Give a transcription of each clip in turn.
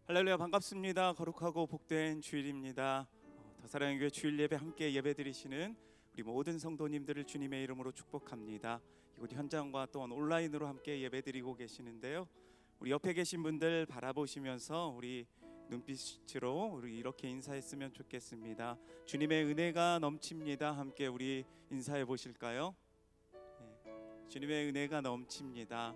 할렐루야, 반갑습니다. 거룩하고 복된 주일입니다. 더 사랑의 교회 주일 예배 함께 예배드리시는 우리 모든 성도님들을 주님의 이름으로 축복합니다. 이곳 현장과 또한 온라인으로 함께 예배드리고 계시는데요, 우리 옆에 계신 분들 바라보시면서 우리 눈빛으로 우리 이렇게 인사했으면 좋겠습니다. 주님의 은혜가 넘칩니다. 함께 우리 인사해 보실까요? 주님의 은혜가 넘칩니다.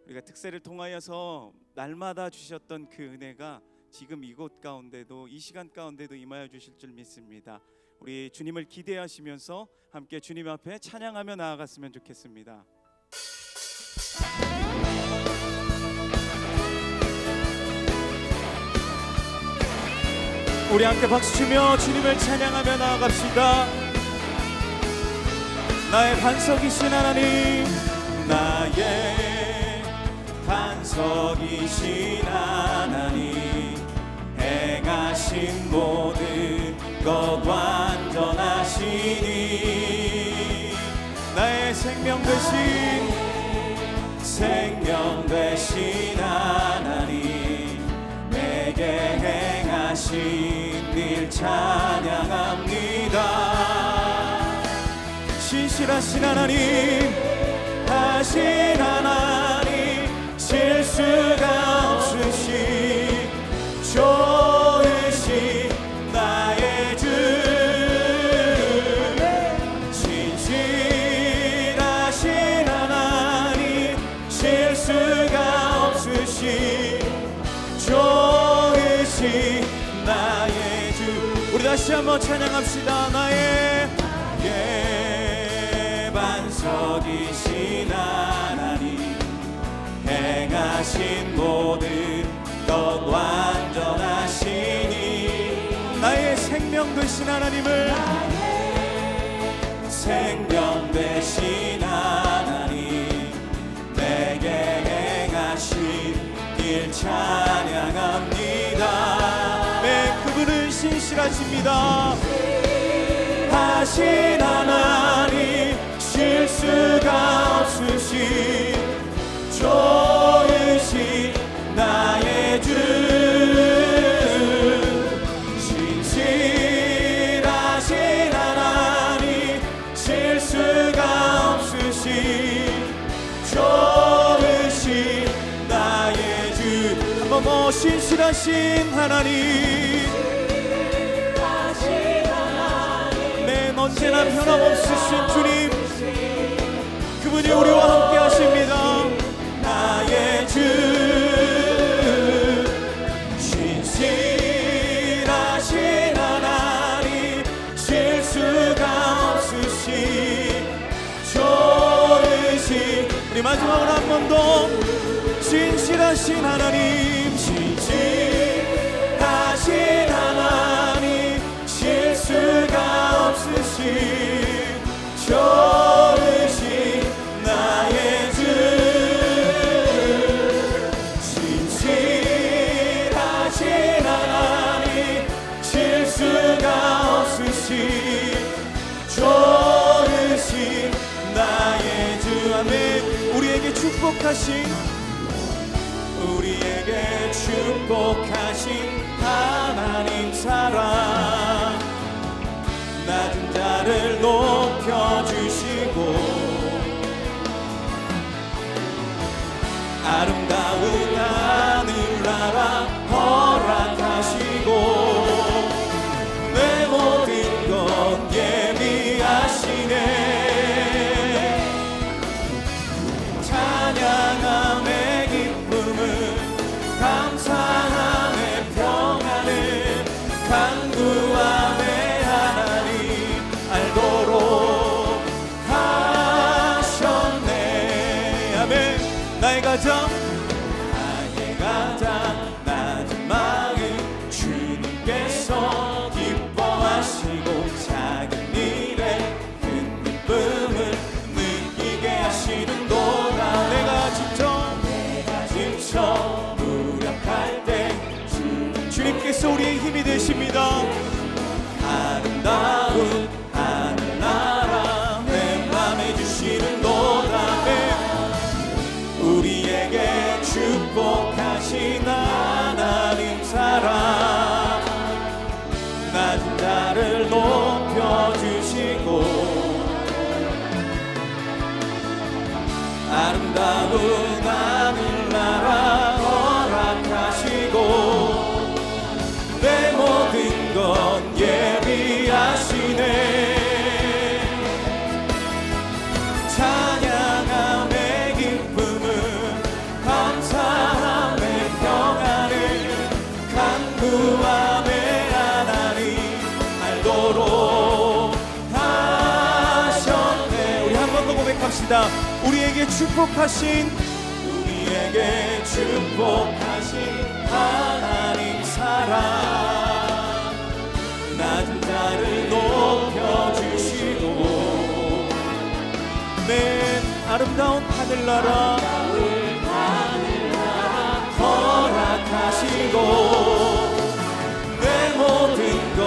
우리가 특세를 통하여서 날마다 주셨던 그 은혜가 지금 이곳 가운데도, 이 시간 가운데도 임하여 주실 줄 믿습니다. 우리 주님을 기대하시면서 함께 주님 앞에 찬양하며 나아갔으면 좋겠습니다. 우리 함께 박수치며 주님을 찬양하며 나아갑시다. 나의 반석이신 하나님, 나의 반석이신 하나님, 행하신 모든 것 완전하시니, 나의 생명 되신 하나님, 내게 행하신 일 찬양합니다. 신실하신 하나님, 하신 하나님, 실수가 없으신 좋으신 나의 주, 진실하신 하나님, 실수가 없으신 좋으신 나의 주. 우리 다시 한번 찬양합시다. 나의 반석이신 하나님, 행하신 모든 것 완전하시니, 나의 생명 되신 하나님을, 생명 되신 하나님, 내게 행하신 일 찬양합니다. 네, 그분은 신실하십니다. 하신 하나님, 실수가 없으신 좋으신 나의 주, 진실하신 하나님, 실수가 없으신 좋으신 나의 주. 한번 더, 신실하신 하나님, 네, 언제나 변함없으신 주님, 그분이 우리와 함께 하십니다. 나의 주, 신실하신 하나님, 실수가 없으신 좋으신, 우리 마지막으로 한 번 더, 신실하신 하나님, 신실하신 하나님, 실수가 없으신 좋으신 나의 주, 진실하신 하나님, 실수가 없으신 좋으신 나의 주. 아멘. 우리에게 축복하신 하나님 사랑, 낮은 자를 높여주시고 아름다운 하늘나라 허락하시고, 내 모든 것 예비하시네. 찬양함의 기쁨은, 감사함의 평안을, 간구함의 하나님 알도록 하셨네. 아멘. 나의 가장 낮은 마음 주님께서 기뻐하시고, 작은 일에 큰 기쁨을 느끼게 하시는도다. 내가 지쳐 무력할 때 주님께서 우리의 힘이 되십니다. 아름다운 하늘나라 내 맘에 주시는도다. 우리에게 축복하신 하나님, 고백합시다. 우리에게 축복하신 하나님 사랑, 낮은 자를 높여주시고 내 아름다운 하늘나라 허락하시고 내 모든 것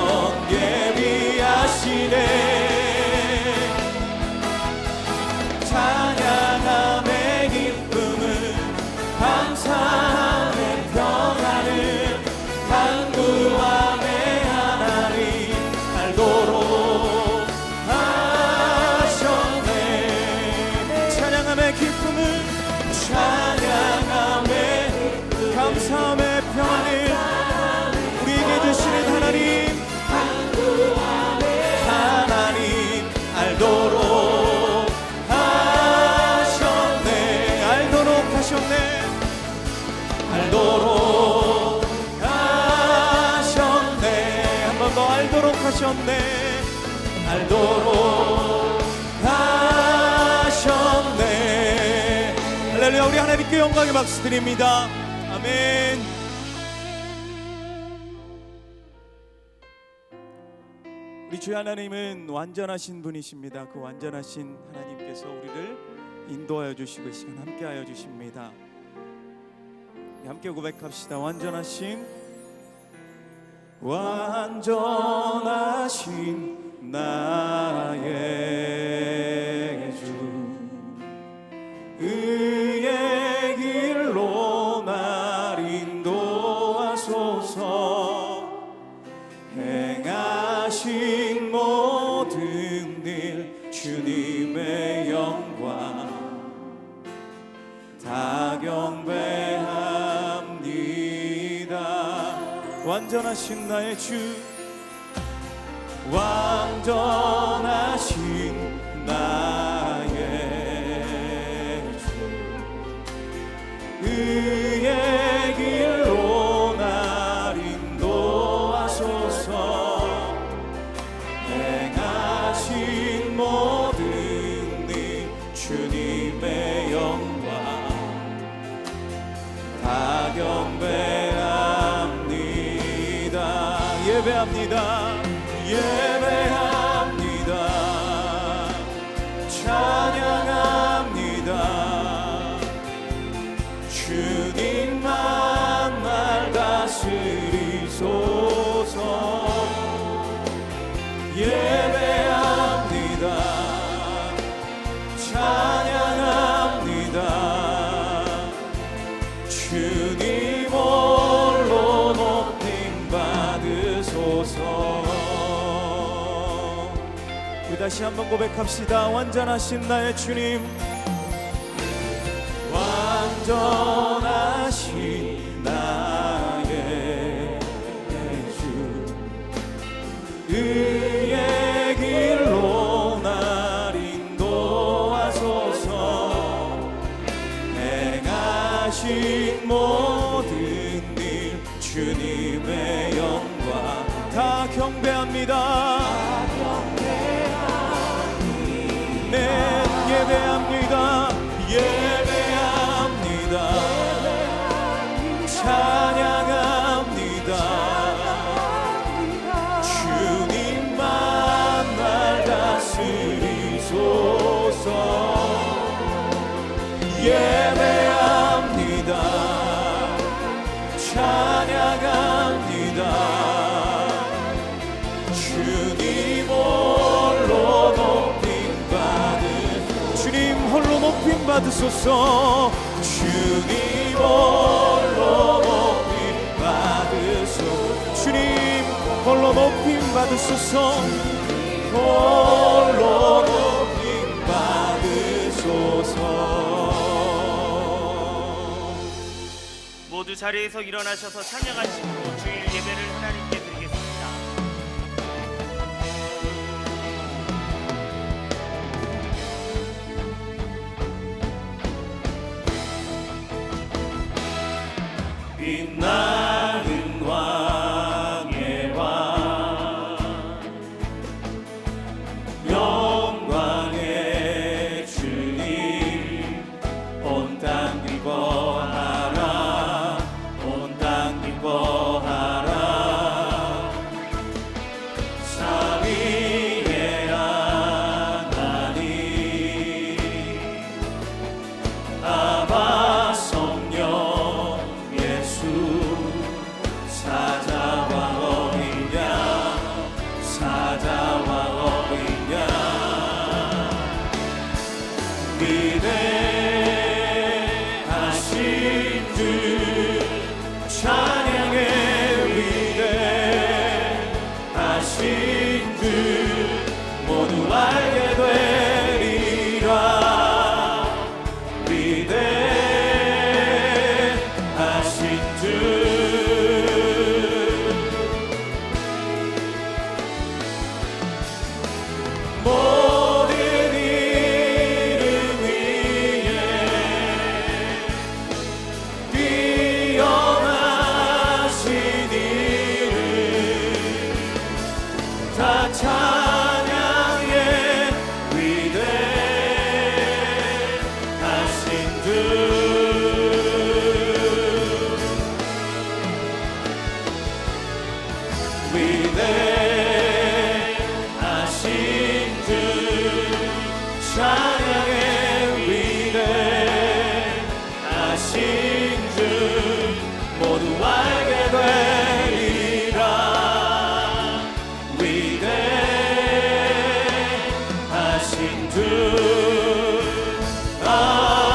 예비하시네. 찬양함의 기쁨은 감사함의 평안을 간구함의 하나님 알도록 하셨네. 찬양함의 기쁨은 찬양함의 감사함의 평안을 우리에게 주시는 하나님 알도록 하셨네. 알도록 하셨네. 알도록 하셨네. 한 번 더 알도록 하셨네. 알도록 하셨네. 할렐루야. 우리 하나님께 영광의 박수 드립니다. 아멘. 우리 주 하나님은 완전하신 분이십니다. 그 완전하신 하나님께서 우리를 인도하여 주시고 이 시간 함께하여 주십니다. 함께 고백합시다. 완전하신 나의 주, 의의 길로 날 인도하소서. 행하신 모든 일 주님의 영광 다 경배합니다. 완전하신 나의 주, 완전하신 나의 주, 의의 길로 날 인도하소서. 행하신 모든 일 주님의 영광 다 경배합니다. 예배합니다. 예배합니다. 찬양합니다. 주님만 날 다스리소서. 예배합니다. 찬양합니다. 주님 홀로 높임 받으소서. 우리 다시 한번 고백합시다. 완전하신 나의 주님, 완전하신 나의 주, 의의 길로 날 인도하소서. 행하신 모든 일 주님의 영광 다 경배합니다. 네, 예배합니다. 예배합니다. 찬양합니다. 주님만 날 다스리소서. 예배합니다. 찬양합니다. 주님 홀로 높임 받으소서. 주님 홀로 높임 받으소서. 주님 홀로 높임 받으소서. 홀로 높임 받으소서. 모두 자리에서 일어나셔서 찬양하시고 주일 예배를 하나님께 드리겠습니다. 빛나는 왕의 왕, 영광의 주님, 기뻐하라. 자비의 하나님 아바 성령 예수 사자와 어린 양 사자와 어린 양 위대하신 주 찬양의 위대하신 주 모두 알게 되리라. 위대하신 주 모든 이름 위에 뛰어나신 이름 다 찬양해. 위대하신 주 위대하신 주 찬양의 위대하신 주 모두 알게 되리라. 위대하신 주 아멘.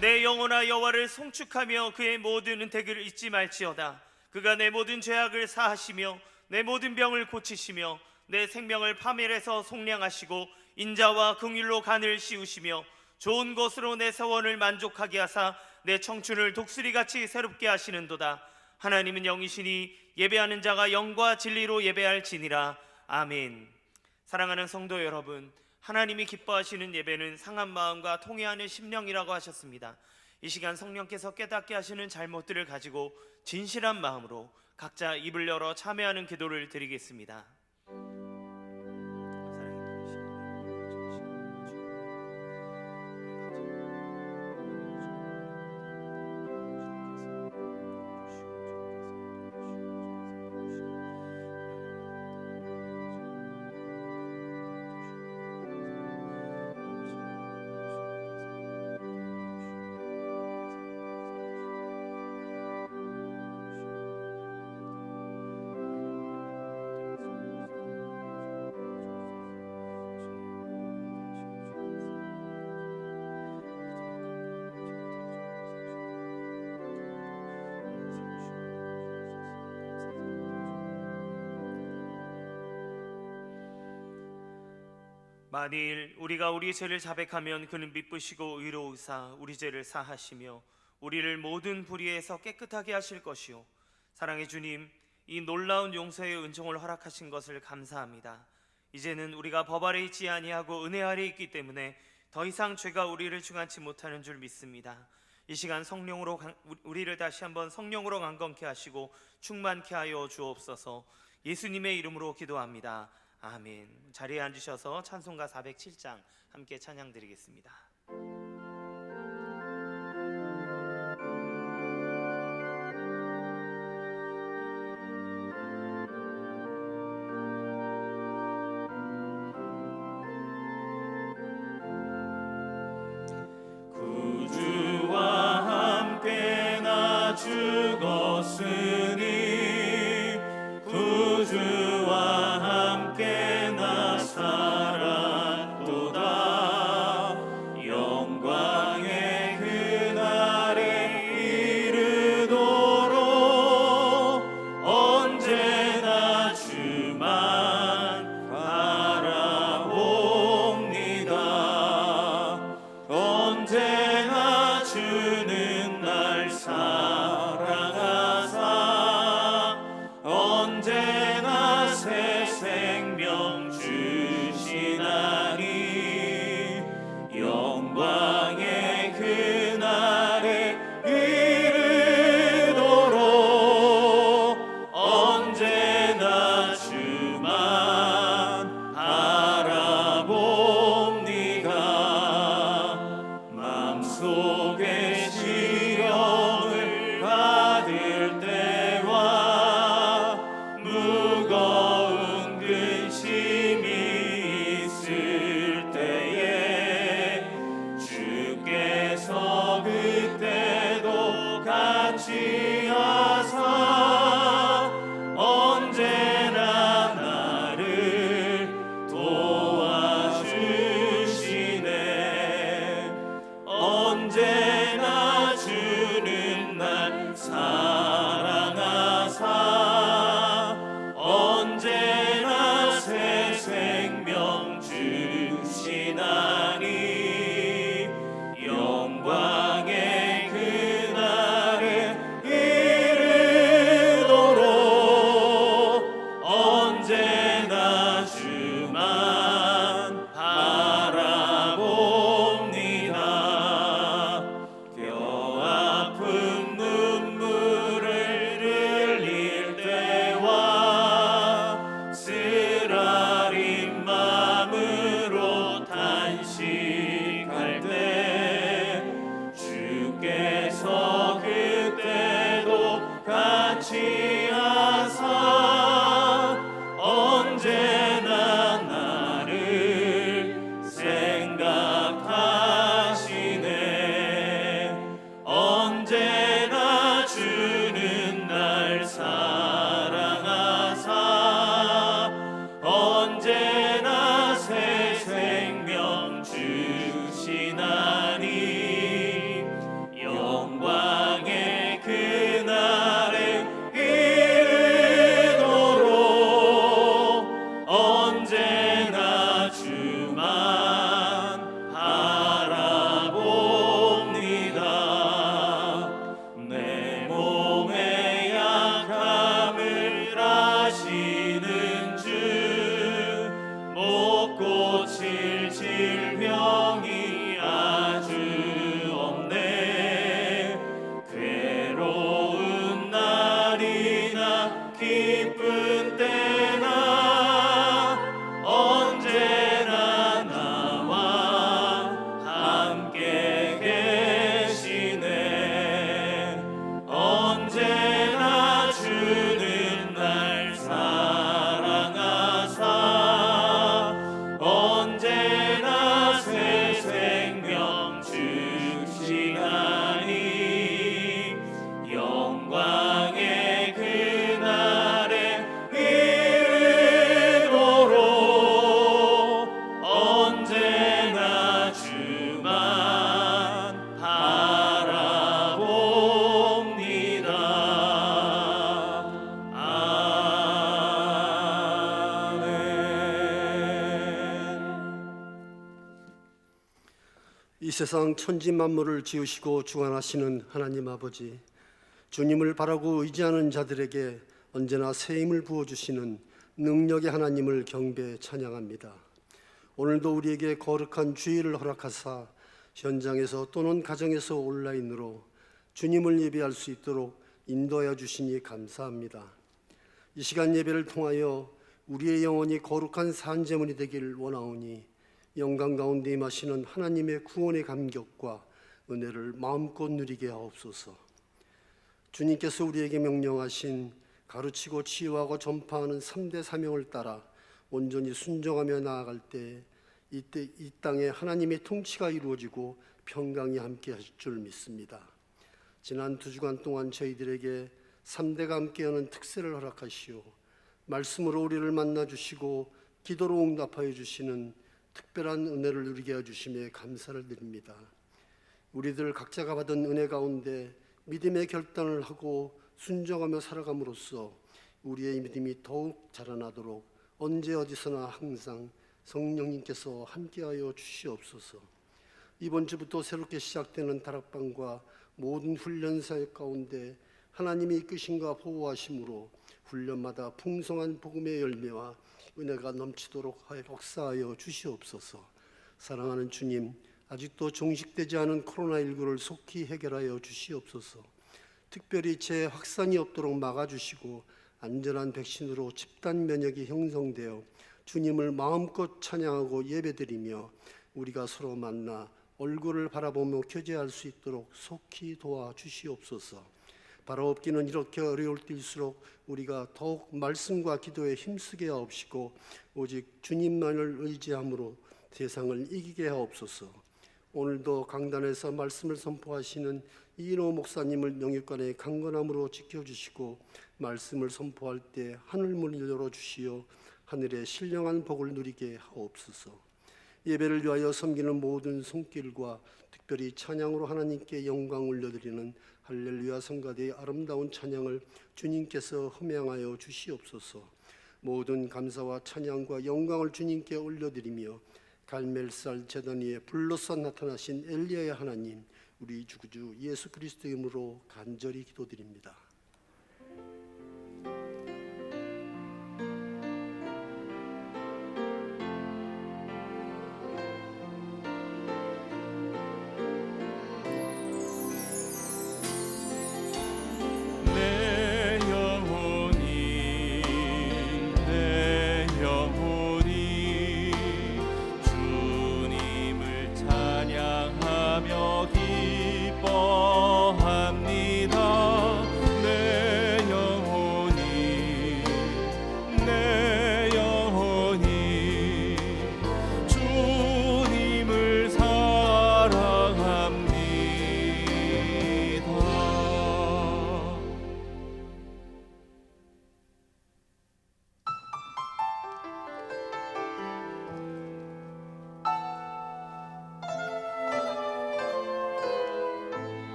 내 영혼아 여호와를 송축하며 그의 모든 은택을 잊지 말지어다. 그가 내 모든 죄악을 사하시며 내 모든 병을 고치시며 내 생명을 파멸해서 속량하시고 인자와 긍휼로 간을 씌우시며 좋은 것으로 내 서원을 만족하게 하사 내 청춘을 독수리같이 새롭게 하시는도다. 하나님은 영이시니 예배하는 자가 영과 진리로 예배할지니라. 아멘. 사랑하는 성도 여러분, 하나님이 기뻐하시는 예배는 상한 마음과 통회하는 심령이라고 하셨습니다. 이 시간 성령께서 깨닫게 하시는 잘못들을 가지고 진실한 마음으로 각자 입을 열어 참회하는 기도를 드리겠습니다. 만일 우리가 우리 죄를 자백하면 그는 미쁘시고 의로우사 우리 죄를 사하시며 우리를 모든 불의에서 깨끗하게 하실 것이요. 사랑의 주님, 이 놀라운 용서의 은총을 허락하신 것을 감사합니다. 이제는 우리가 법 아래 있지 아니하고 은혜 아래 있기 때문에 더 이상 죄가 우리를 중한치 못하는 줄 믿습니다. 이 시간 성령으로 우리를 다시 한번 성령으로 강건케 하시고 충만케 하여 주옵소서. 예수님의 이름으로 기도합니다. 아멘. 자리에 앉으셔서 찬송가 407장 함께 찬양 드리겠습니다. 구주와 함께 나 죽었으니 구주와 함께 나 살았도다. 영원히 어찌하사 언제나 나를 생각하시네. 언제나 주는 날 사랑하사 언제나 새 생명 주시나니 영광의 그날에 이르도록 언제나 주만 바라봅니다. 내 몸의 약함을 아시는 주 못 고칠 질병이 아주 없네. 괴로운 날이나 기쁜 때나 언제나 나와 함께 계시네. 언제나 주는 날 사랑하사 언제나 새 생명 주시나니 영광의 그날에 이르도록 언제나 주만 바라봅니다. 아멘. 이 세상 천지 만물을 지으시고 주관하시는 하나님 아버지, 주님을 바라고 의지하는 자들에게 언제나 새 힘을 부어주시는 능력의 하나님을 경배 찬양합니다. 오늘도 우리에게 거룩한 주일을 허락하사 현장에서 또는 가정에서 온라인으로 주님을 예배할 수 있도록 인도하여 주시니 감사합니다. 이 시간 예배를 통하여 우리의 영혼이 거룩한 산제물이 되길 원하오니 영광 가운데 임하시는 하나님의 구원의 감격과 은혜를 마음껏 누리게 하옵소서. 주님께서 우리에게 명령하신 가르치고 치유하고 전파하는 3대 사명을 따라 온전히 순종하며 나아갈 때 이때 이 땅에 하나님의 통치가 이루어지고 평강이 함께 하실 줄 믿습니다. 지난 2주간 동안 저희들에게 3대가 함께하는 특세를 허락하시오 말씀으로 우리를 만나주시고 기도로 응답하여 주시는 특별한 은혜를 누리게 해주심에 감사를 드립니다. 우리들 각자가 받은 은혜 가운데 믿음의 결단을 하고 순종하며 살아감으로써 우리의 믿음이 더욱 자라나도록 언제 어디서나 항상 성령님께서 함께하여 주시옵소서. 이번 주부터 새롭게 시작되는 다락방과 모든 훈련 사역 가운데 하나님이 이끄심과 보호하심으로 훈련마다 풍성한 복음의 열매와 은혜가 넘치도록 역사하여 주시옵소서. 사랑하는 주님, 아직도 종식되지 않은 코로나19를 속히 해결하여 주시옵소서. 특별히 재확산이 없도록 막아주시고 안전한 백신으로 집단 면역이 형성되어 주님을 마음껏 찬양하고 예배드리며 우리가 서로 만나 얼굴을 바라보며 교제할 수 있도록 속히 도와주시옵소서. 바라옵기는 이렇게 어려울 때일수록 우리가 더욱 말씀과 기도에 힘쓰게 하옵시고 오직 주님만을 의지함으로 세상을 이기게 하옵소서. 오늘도 강단에서 말씀을 선포하시는 이인호 목사님을 영육간의 강건함으로 지켜주시고 말씀을 선포할 때 하늘문을 열어주시어 하늘의 신령한 복을 누리게 하옵소서. 예배를 위하여 섬기는 모든 손길과 특별히 찬양으로 하나님께 영광 올려드리는 할렐루야 성가대의 아름다운 찬양을 주님께서 흠양하여 주시옵소서. 모든 감사와 찬양과 영광을 주님께 올려드리며 갈멜살 제단 위에 불로서 나타나신 엘리야의 하나님, 우리 주구주 예수 그리스도의 이름으로 간절히 기도드립니다. 기뻐합니다. 내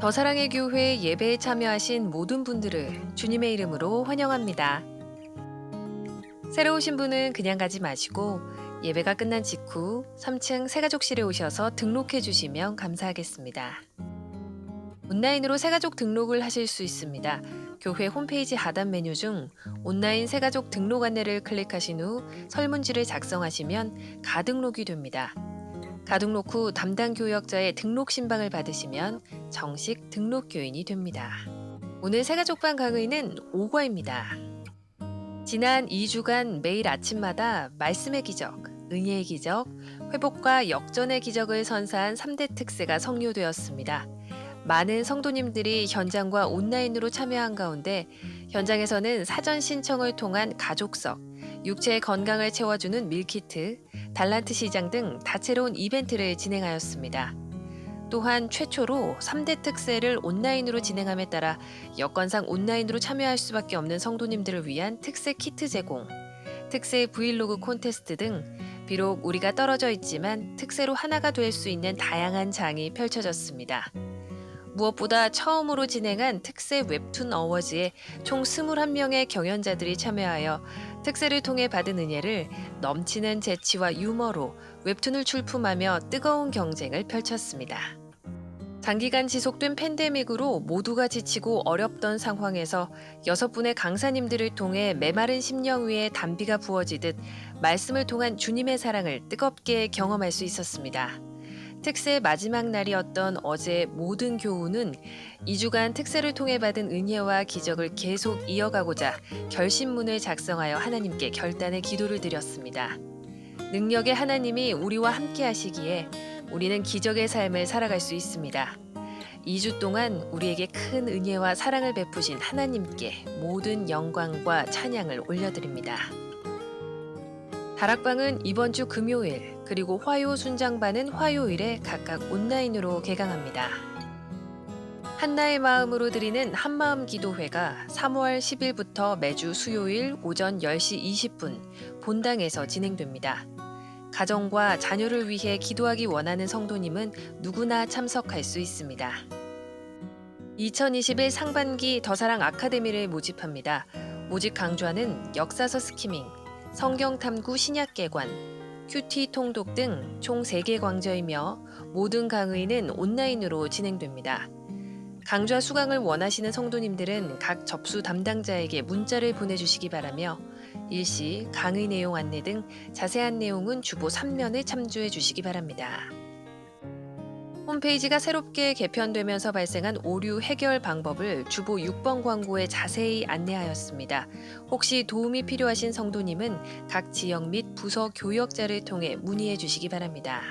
더 사랑의 교회 예배에 참여하신 모든 분들을 주님의 이름으로 환영합니다. 새로 오신 분은 그냥 가지 마시고 예배가 끝난 직후 3층 새가족실에 오셔서 등록해 주시면 감사하겠습니다. 온라인으로 새가족 등록을 하실 수 있습니다. 교회 홈페이지 하단 메뉴 중 온라인 새가족 등록 안내를 클릭하신 후 설문지를 작성하시면 가등록이 됩니다. 가등록 후 담당 교역자의 등록 신방을 받으시면 정식 등록 교인이 됩니다. 오늘 새가족반 강의는 5과입니다. 지난 2주간 매일 아침마다 말씀의 기적, 은혜의 기적, 회복과 역전의 기적을 선사한 3대 특세가 성료되었습니다. 많은 성도님들이 현장과 온라인으로 참여한 가운데 현장에서는 사전 신청을 통한 가족석, 육체의 건강을 채워주는 밀키트, 달란트 시장 등 다채로운 이벤트를 진행하였습니다. 또한 최초로 3대 특세를 온라인으로 진행함에 따라 여건상 온라인으로 참여할 수밖에 없는 성도님들을 위한 특세 키트 제공, 특세 브이로그 콘테스트 등 비록 우리가 떨어져 있지만 특세로 하나가 될 수 있는 다양한 장이 펼쳐졌습니다. 무엇보다 처음으로 진행한 특세 웹툰 어워즈에 총 21명의 경연자들이 참여하여 특세를 통해 받은 은혜를 넘치는 재치와 유머로 웹툰을 출품하며 뜨거운 경쟁을 펼쳤습니다. 장기간 지속된 팬데믹으로 모두가 지치고 어렵던 상황에서 6분의 강사님들을 통해 메마른 심령 위에 단비가 부어지듯 말씀을 통한 주님의 사랑을 뜨겁게 경험할 수 있었습니다. 특세 마지막 날이었던 어제 모든 교우는 2주간 특세를 통해 받은 은혜와 기적을 계속 이어가고자 결심문을 작성하여 하나님께 결단의 기도를 드렸습니다. 능력의 하나님이 우리와 함께 하시기에 우리는 기적의 삶을 살아갈 수 있습니다. 2주 동안 우리에게 큰 은혜와 사랑을 베푸신 하나님께 모든 영광과 찬양을 올려드립니다. 다락방은 이번 주 금요일 그리고 화요 순장반은 화요일에 각각 온라인으로 개강합니다. 한나의 마음으로 드리는 한마음 기도회가 3월 10일부터 매주 수요일 오전 10시 20분 본당에서 진행됩니다. 가정과 자녀를 위해 기도하기 원하는 성도님은 누구나 참석할 수 있습니다. 2021 상반기 더사랑 아카데미를 모집합니다. 모집 강좌는 역사서 스키밍, 성경탐구 신약개관, 큐티 통독 등 총 3개 강좌이며 모든 강의는 온라인으로 진행됩니다. 강좌 수강을 원하시는 성도님들은 각 접수 담당자에게 문자를 보내주시기 바라며 일시 강의 내용 안내 등 자세한 내용은 주보 3면을 참조해 주시기 바랍니다. 홈페이지가 새롭게 개편되면서 발생한 오류 해결 방법을 주보 6번 광고에 자세히 안내하였습니다. 혹시 도움이 필요하신 성도님은 각 지역 및 부서 교역자를 통해 문의해 주시기 바랍니다.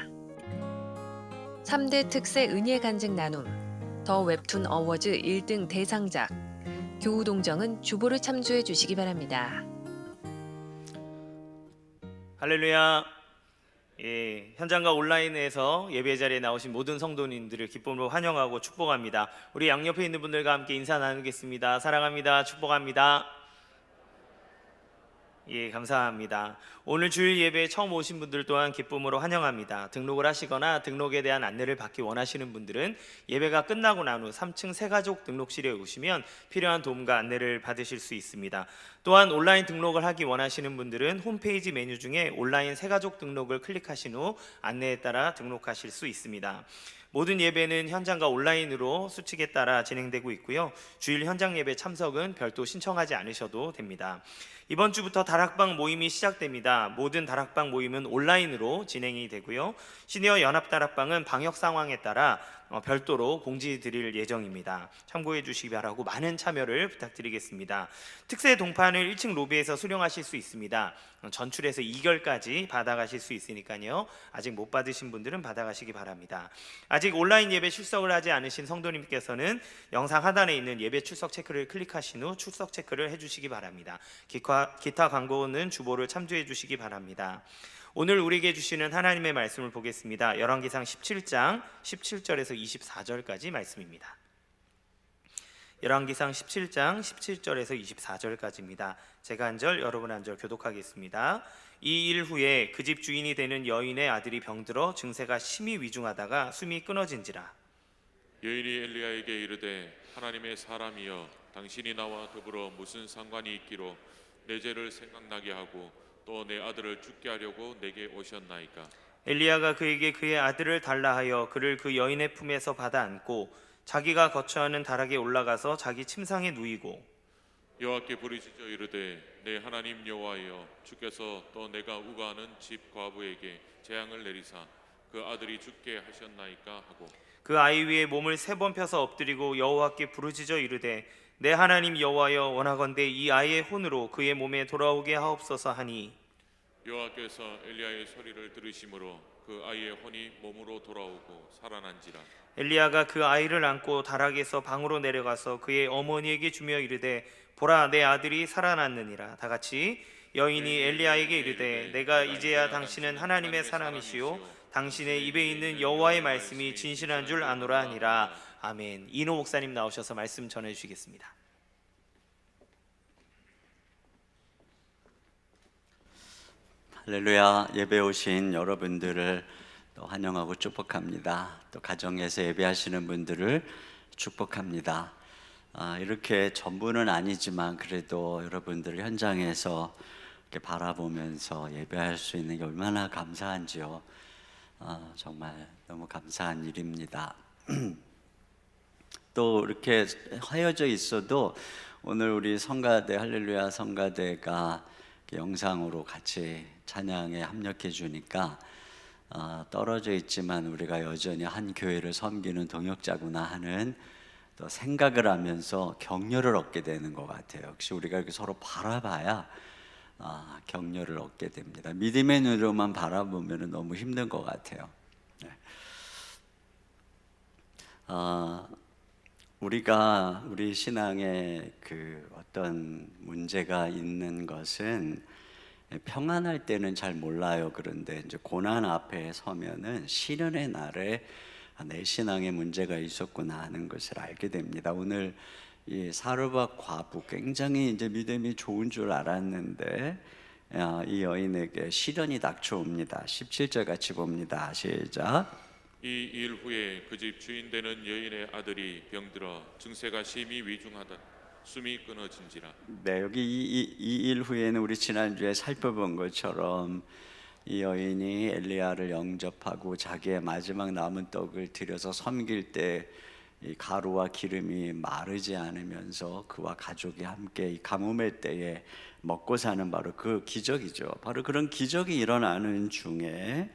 3대 특세 은혜 간증 나눔, 더 웹툰 어워즈 1등 대상작, 교우 동정은 주보를 참조해 주시기 바랍니다. 할렐루야. 현장과 온라인에서 예배 자리에 나오신 모든 성도님들을 기쁨으로 환영하고 축복합니다. 우리 양옆에 있는 분들과 함께 인사 나누겠습니다. 사랑합니다. 축복합니다. 감사합니다. 오늘 주일 예배에 처음 오신 분들 또한 기쁨으로 환영합니다. 등록을 하시거나 등록에 대한 안내를 받기 원하시는 분들은 예배가 끝나고 난 후 3층 새가족 등록실에 오시면 필요한 도움과 안내를 받으실 수 있습니다. 또한 온라인 등록을 하기 원하시는 분들은 홈페이지 메뉴 중에 온라인 새가족 등록을 클릭하신 후 안내에 따라 등록하실 수 있습니다. 모든 예배는 현장과 온라인으로 수칙에 따라 진행되고 있고요. 주일 현장 예배 참석은 별도 신청하지 않으셔도 됩니다. 이번 주부터 다락방 모임이 시작됩니다. 모든 다락방 모임은 온라인으로 진행이 되고요. 시니어 연합 다락방은 방역 상황에 따라 별도로 공지 드릴 예정입니다. 참고해 주시기 바라고 많은 참여를 부탁드리겠습니다. 특세 동판을 1층 로비에서 수령하실 수 있습니다. 전출해서 2결까지 받아가실 수 있으니까요. 아직 못 받으신 분들은 받아가시기 바랍니다. 아직 온라인 예배 출석을 하지 않으신 성도님께서는 영상 하단에 있는 예배 출석 체크를 클릭하신 후 출석 체크를 해주시기 바랍니다. 기타 광고는 주보를 참조해 주시기 바랍니다. 오늘 우리에게 주시는 하나님의 말씀을 보겠습니다. 열왕기상 17장 17절에서 24절까지 말씀입니다. 열왕기상 17장 17절에서 24절까지입니다. 제가 한 절, 여러분 한 절 교독하겠습니다. 이 일 후에 그 집 주인이 되는 여인의 아들이 병들어 증세가 심히 위중하다가 숨이 끊어진지라. 여인이 엘리야에게 이르되 하나님의 사람이여 당신이 나와 더불어 무슨 상관이 있기로 내 죄를 생각나게 하고 또 내 아들을 죽게 하려고 내게 오셨나이까. 엘리야가 그에게 그의 아들을 달라 하여 그를 그 여인의 품에서 받아 안고 자기가 거처하는 다락에 올라가서 자기 침상에 누이고 여호와께 부르짖어 이르되 내 하나님 여호와여 주께서 또 내가 우거하는 집 과부에게 재앙을 내리사 그 아들이 죽게 하셨나이까 하고 그 아이 위에 몸을 3번 펴서 엎드리고 여호와께 부르짖어 이르되 내 하나님 여호와여 원하건대 이 아이의 혼으로 그의 몸에 돌아오게 하옵소서 하니 여호와께서 엘리야의 소리를 들으심으로 그 아이의 혼이 몸으로 돌아오고 살아난지라. 엘리야가 그 아이를 안고 다락에서 방으로 내려가서 그의 어머니에게 주며 이르되 보라 내 아들이 살아났느니라. 다 같이 여인이 엘리야에게 이르되 내가 이제야 당신은 하나님의 사람이시요 당신의 입에 있는 여호와의 말씀이 진실한 줄 아노라 하니라. 아멘. 이노 목사님 나오셔서 말씀 전해 주시겠습니다. 할렐루야. 예배 오신 여러분들을 또 환영하고 축복합니다. 또 가정에서 예배하시는 분들을 축복합니다. 이렇게 전부는 아니지만 그래도 여러분들 현장에서 이렇게 바라보면서 예배할 수 있는 게 얼마나 감사한지요. 정말 너무 감사한 일입니다. 또 이렇게 하여져 있어도 오늘 우리 성가대 할렐루야 성가대가 영상으로 같이 찬양에 합력해 주니까 떨어져 있지만 우리가 여전히 한 교회를 섬기는 동역자구나 하는 또 생각을 하면서 격려를 얻게 되는 것 같아요. 역시 우리가 이렇게 서로 바라봐야 격려를 얻게 됩니다. 믿음의 눈으로만 바라보면 너무 힘든 것 같아요. 네. 우리 신앙에 그 어떤 문제가 있는 것은 평안할 때는 잘 몰라요. 그런데 이제 고난 앞에 서면은 시련의 날에 내 신앙에 문제가 있었구나 하는 것을 알게 됩니다. 오늘 이 사르밧 과부 굉장히 이제 믿음이 좋은 줄 알았는데 이 여인에게 시련이 닥쳐옵니다. 17절 같이 봅니다. 시작. 이 일 후에 그 집 주인 되는 여인의 아들이 병들어 증세가 심히 위중하다 숨이 끊어진지라. 네, 여기 이 일 후에는 우리 지난주에 살펴본 것처럼 이 여인이 엘리야를 영접하고 자기의 마지막 남은 떡을 들여서 섬길 때 이 가루와 기름이 마르지 않으면서 그와 가족이 함께 이 가뭄의 때에 먹고 사는 바로 그 기적이죠. 바로 그런 기적이 일어나는 중에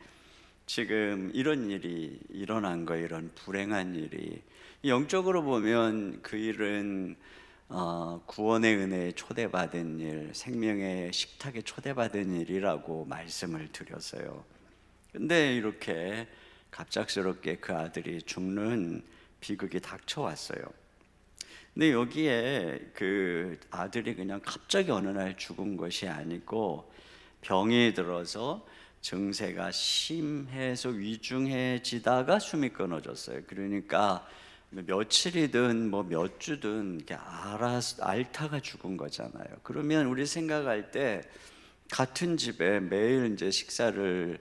지금 이런 일이 일어난 거예요. 이런 불행한 일이 영적으로 보면 그 일은 구원의 은혜에 초대받은 일, 생명의 식탁에 초대받은 일이라고 말씀을 드렸어요. 근데 이렇게 갑작스럽게 그 아들이 죽는 비극이 닥쳐왔어요. 근데 여기에 그 아들이 그냥 갑자기 어느 날 죽은 것이 아니고 병이 들어서 증세가 심해서 위중해지다가 숨이 끊어졌어요. 그러니까 며칠이든 뭐 몇 주든 이렇게 앓다가 죽은 거잖아요. 그러면 우리 생각할 때 같은 집에 매일 이제 식사를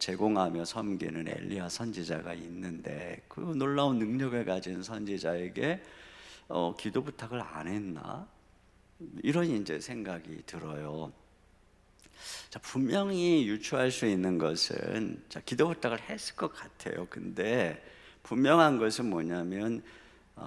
제공하며 섬기는 엘리야 선지자가 있는데 그 놀라운 능력을 가진 선지자에게 기도 부탁을 안 했나? 이런 이제 생각이 들어요. 자, 분명히 유추할 수 있는 것은 기도 부탁을 했을 것 같아요. 근데 분명한 것은 뭐냐면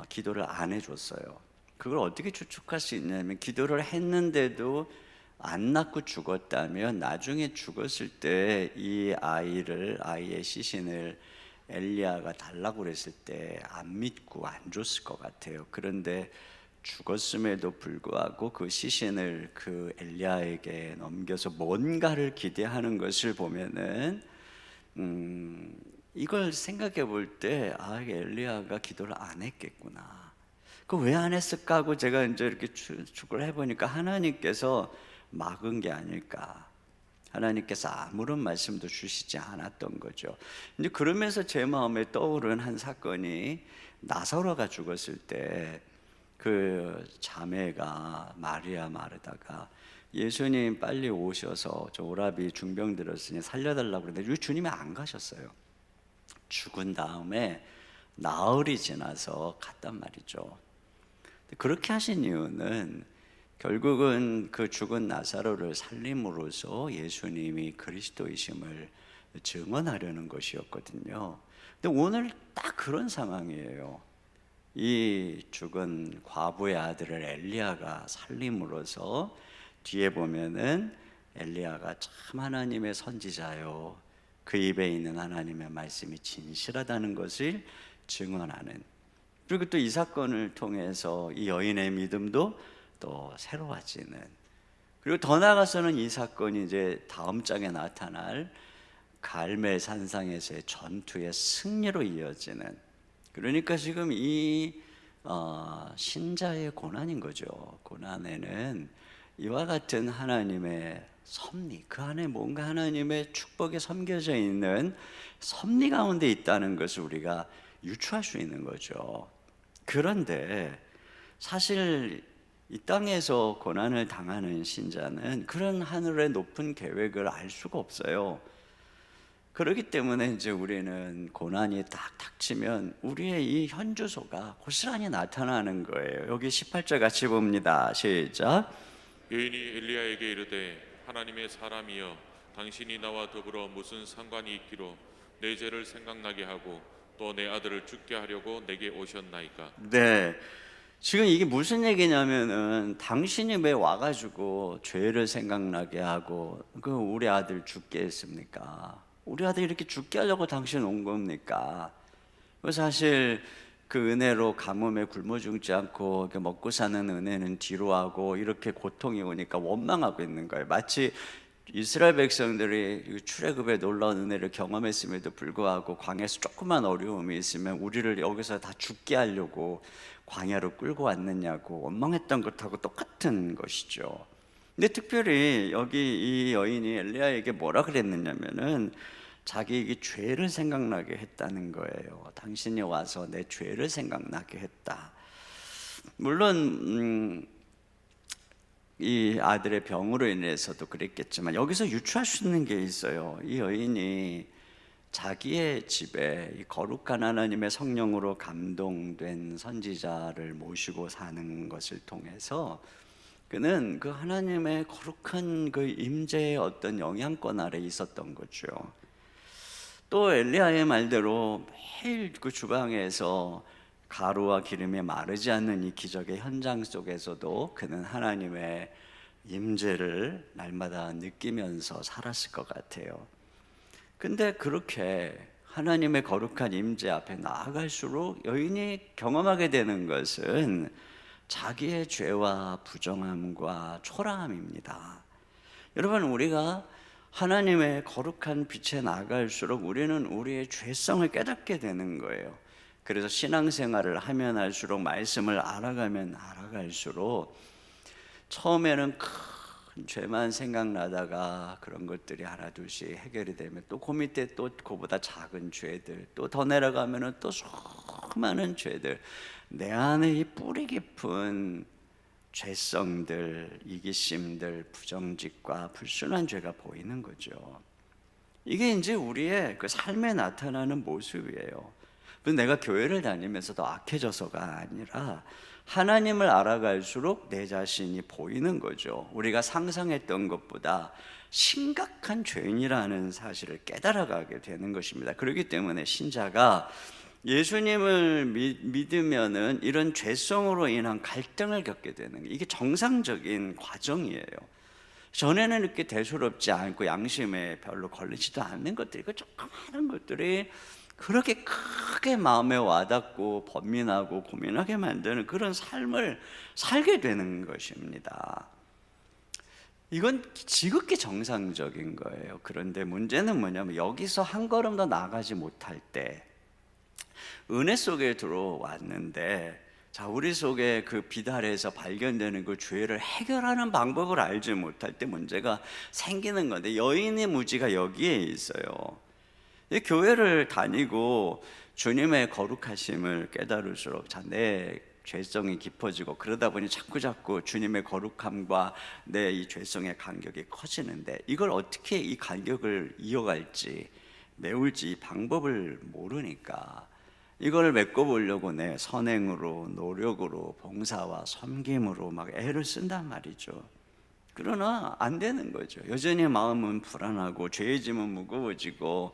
기도를 안 해줬어요. 그걸 어떻게 추측할 수 있냐면 기도를 했는데도 안 낳고 죽었다면 나중에 죽었을 때 이 아이의 시신을 엘리야가 달라고 그랬을 때 안 믿고 안 줬을 것 같아요. 그런데 죽었음에도 불구하고 그 시신을 그 엘리야에게 넘겨서 뭔가를 기대하는 것을 보면은 이걸 생각해 볼 때 엘리야가 기도를 안 했겠구나. 그 왜 안 했을까 하고 제가 이제 이렇게 추측을 해보니까 하나님께서 막은 게 아닐까. 하나님께서 아무런 말씀도 주시지 않았던 거죠. 이제 그러면서 제 마음에 떠오른 한 사건이 나사로가 죽었을 때 그 자매가 마리아 마르다가 예수님 빨리 오셔서 저 오라비 중병 들었으니 살려달라고 그랬는데 주님이 안 가셨어요. 죽은 다음에 나흘이 지나서 갔단 말이죠. 그렇게 하신 이유는 결국은 그 죽은 나사로를 살림으로써 예수님이 그리스도이심을 증언하려는 것이었거든요. 근데 오늘 딱 그런 상황이에요. 이 죽은 과부의 아들을 엘리야가 살림으로써 뒤에 보면은 엘리야가 참 하나님의 선지자요, 그 입에 있는 하나님의 말씀이 진실하다는 것을 증언하는, 그리고 또 이 사건을 통해서 이 여인의 믿음도 또 새로워지는, 그리고 더 나아가서는 이 사건이 이제 다음 장에 나타날 갈멜 산상에서의 전투의 승리로 이어지는, 그러니까 지금 이 신자의 고난인 거죠. 고난에는 이와 같은 하나님의 섭리, 그 안에 뭔가 하나님의 축복에 섬겨져 있는 섭리 가운데 있다는 것을 우리가 유추할 수 있는 거죠. 그런데 사실 이 땅에서 고난을 당하는 신자는 그런 하늘의 높은 계획을 알 수가 없어요. 그렇기 때문에 이제 우리는 고난이 딱 닥치면 우리의 이 현주소가 고스란히 나타나는 거예요. 여기 18절 같이 봅니다. 시작. 여인이 엘리야에게 이르되 하나님의 사람이여 당신이 나와 더불어 무슨 상관이 있기로 내 죄를 생각나게 하고 또 내 아들을 죽게 하려고 내게 오셨나이까. 네, 지금 이게 무슨 얘기냐면은 당신이 왜 와가지고 죄를 생각나게 하고 그 우리 아들 죽게 했습니까? 우리 아들 이렇게 죽게 하려고 당신 온 겁니까? 사실 그 은혜로 가뭄에 굶어 죽지 않고 먹고 사는 은혜는 뒤로 하고 이렇게 고통이 오니까 원망하고 있는 거예요. 마치 이스라엘 백성들이 출애굽의 놀라운 은혜를 경험했음에도 불구하고 광야에서 조그만 어려움이 있으면 우리를 여기서 다 죽게 하려고 광야로 끌고 왔느냐고 원망했던 것하고 똑같은 것이죠. 근데 특별히 여기 이 여인이 엘리야에게 뭐라 그랬느냐면은 자기에게 죄를 생각나게 했다는 거예요. 당신이 와서 내 죄를 생각나게 했다. 물론 이 아들의 병으로 인해서도 그랬겠지만 여기서 유추할 수 있는 게 있어요. 이 여인이 자기의 집에 이 거룩한 하나님의 성령으로 감동된 선지자를 모시고 사는 것을 통해서 그는 그 하나님의 거룩한 그 임재의 어떤 영향권 아래 있었던 거죠. 또 엘리야의 말대로 매일 그 주방에서 가루와 기름이 마르지 않는 이 기적의 현장 속에서도 그는 하나님의 임재를 날마다 느끼면서 살았을 것 같아요. 근데 그렇게 하나님의 거룩한 임재 앞에 나아갈수록 여인이 경험하게 되는 것은 자기의 죄와 부정함과 초라함입니다. 여러분, 우리가 하나님의 거룩한 빛에 나아갈수록 우리는 우리의 죄성을 깨닫게 되는 거예요. 그래서 신앙생활을 하면 할수록, 말씀을 알아가면 알아갈수록 처음에는 큰 죄만 생각나다가 그런 것들이 하나둘씩 해결이 되면 또 그 밑에 또 그보다 작은 죄들, 또 더 내려가면은 또 수많은 죄들, 내 안에 이 뿌리 깊은 죄성들, 이기심들, 부정직과 불순한 죄가 보이는 거죠. 이게 이제 우리의 그 삶에 나타나는 모습이에요. 내가 교회를 다니면서도 악해져서가 아니라 하나님을 알아갈수록 내 자신이 보이는 거죠. 우리가 상상했던 것보다 심각한 죄인이라는 사실을 깨달아가게 되는 것입니다. 그렇기 때문에 신자가 예수님을 믿으면은 이런 죄성으로 인한 갈등을 겪게 되는 거예요. 이게 정상적인 과정이에요. 전에는 이렇게 대수롭지 않고 양심에 별로 걸리지도 않는 것들이, 그 조그마한 것들이 그렇게 크게 마음에 와닿고 번민하고 고민하게 만드는 그런 삶을 살게 되는 것입니다. 이건 지극히 정상적인 거예요. 그런데 문제는 뭐냐면 여기서 한 걸음 더 나아가지 못할 때 은혜 속에 들어왔는데, 자, 우리 속에 그 비달에서 발견되는 그 죄를 해결하는 방법을 알지 못할 때 문제가 생기는 건데, 여인의 무지가 여기에 있어요. 교회를 다니고 주님의 거룩하심을 깨달을수록 내 죄성이 깊어지고, 그러다 보니 자꾸 주님의 거룩함과 내 이 죄성의 간격이 커지는데, 이걸 어떻게 이 간격을 이어갈지, 메울지 이 방법을 모르니까 이걸 메꿔보려고 내 선행으로, 노력으로, 봉사와 섬김으로 막 애를 쓴단 말이죠. 그러나 안 되는 거죠. 여전히 마음은 불안하고 죄의 짐은 무거워지고,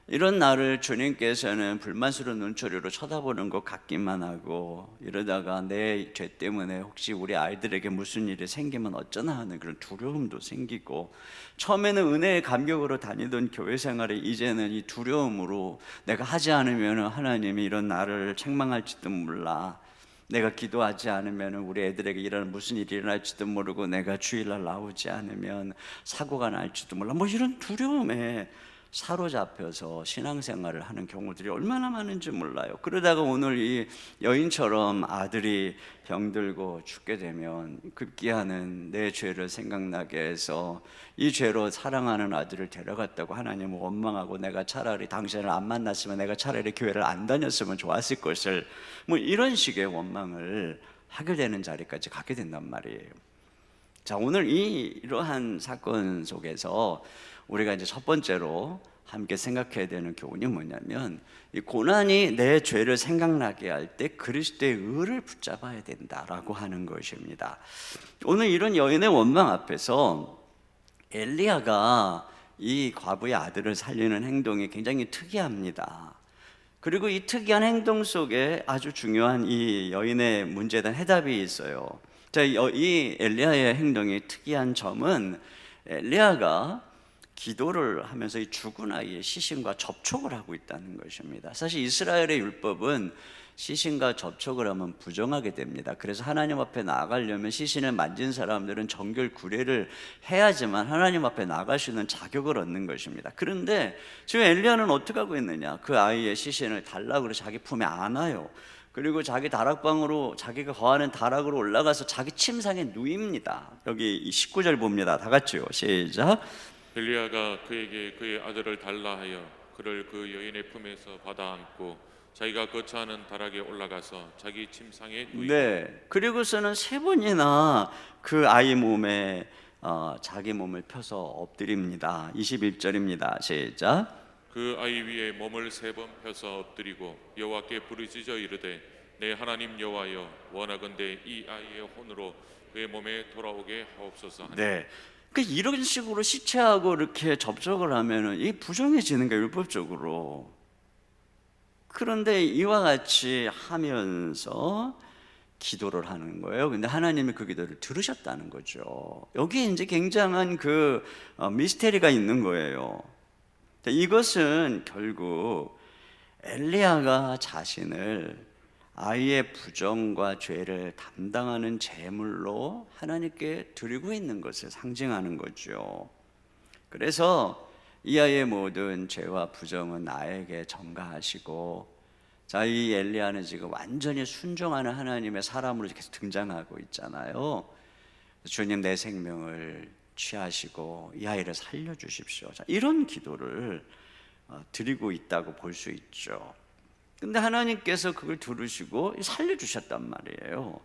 이런 나를 주님께서는 불만스러운 눈초리로 쳐다보는 것 같기만 하고, 이러다가 내 죄 때문에 혹시 우리 아이들에게 무슨 일이 생기면 어쩌나 하는 그런 두려움도 생기고, 처음에는 은혜의 감격으로 다니던 교회 생활에 이제는 이 두려움으로 내가 하지 않으면 하나님이 이런 나를 책망할지도 몰라, 내가 기도하지 않으면 우리 애들에게 이런 무슨 일이 일어날지도 모르고, 내가 주일날 나오지 않으면 사고가 날지도 몰라, 뭐 이런 두려움에 사로잡혀서 신앙생활을 하는 경우들이 얼마나 많은지 몰라요. 그러다가 오늘 이 여인처럼 아들이 병들고 죽게 되면 급기야는 내 죄를 생각나게 해서 이 죄로 사랑하는 아들을 데려갔다고 하나님은 원망하고, 내가 차라리 당신을 안 만났으면, 내가 차라리 교회를 안 다녔으면 좋았을 것을, 뭐 이런 식의 원망을 하게 되는 자리까지 가게 된단 말이에요. 자, 오늘 이러한 사건 속에서 우리가 이제 첫 번째로 함께 생각해야 되는 교훈이 뭐냐면, 이 고난이 내 죄를 생각나게 할 때 그리스도의 의를 붙잡아야 된다라고 하는 것입니다. 오늘 이런 여인의 원망 앞에서 엘리야가 이 과부의 아들을 살리는 행동이 굉장히 특이합니다. 그리고 이 특이한 행동 속에 아주 중요한 이 여인의 문제에 대한 해답이 있어요. 자, 이 엘리야의 행동이 특이한 점은, 엘리야가 기도를 하면서 이 죽은 아이의 시신과 접촉을 하고 있다는 것입니다. 사실 이스라엘의 율법은 시신과 접촉을 하면 부정하게 됩니다. 그래서 하나님 앞에 나아가려면 시신을 만진 사람들은 정결 구례를 해야지만 하나님 앞에 나아갈 수 있는 자격을 얻는 것입니다. 그런데 지금 엘리야는 어떻게 하고 있느냐? 그 아이의 시신을 달라고 해서 자기 품에 안아요. 그리고 자기 다락방으로, 자기가 거하는 다락으로 올라가서 자기 침상에 누입니다. 여기 19절 봅니다. 다 같이요. 시작. 엘리야가 그에게 그의 아들을 달라 하여 그를 그 여인의 품에서 받아 안고 자기가 거처하는 다락에 올라가서 자기 침상에 누이고, 네. 그리고서는 3번이나 그 아이 몸에 자기 몸을 펴서 엎드립니다. 21절입니다. 시작. 그 아이 위에 몸을 3번 펴서 엎드리고 여호와께 부르짖어 이르되 내 하나님 여호와여, 원하건대 이 아이의 혼으로 그의 몸에 돌아오게 하옵소서 하니. 네. 그러니까 이런 식으로 시체하고 이렇게 접촉을 하면은 이 부정해지는 게 율법적으로. 그런데 이와 같이 하면서 기도를 하는 거예요. 근데 하나님이 그 기도를 들으셨다는 거죠. 여기 이제 굉장한 그 미스테리가 있는 거예요. 이것은 결국 엘리야가 자신을 아이의 부정과 죄를 담당하는 제물로 하나님께 드리고 있는 것을 상징하는 거죠. 그래서 이 아이의 모든 죄와 부정은 나에게 전가하시고, 자, 이 엘리야는 지금 완전히 순종하는 하나님의 사람으로 계속 등장하고 있잖아요. 주님, 내 생명을 취하시고 이 아이를 살려주십시오. 자, 이런 기도를 드리고 있다고 볼 수 있죠. 근데 하나님께서 그걸 들으시고 살려주셨단 말이에요.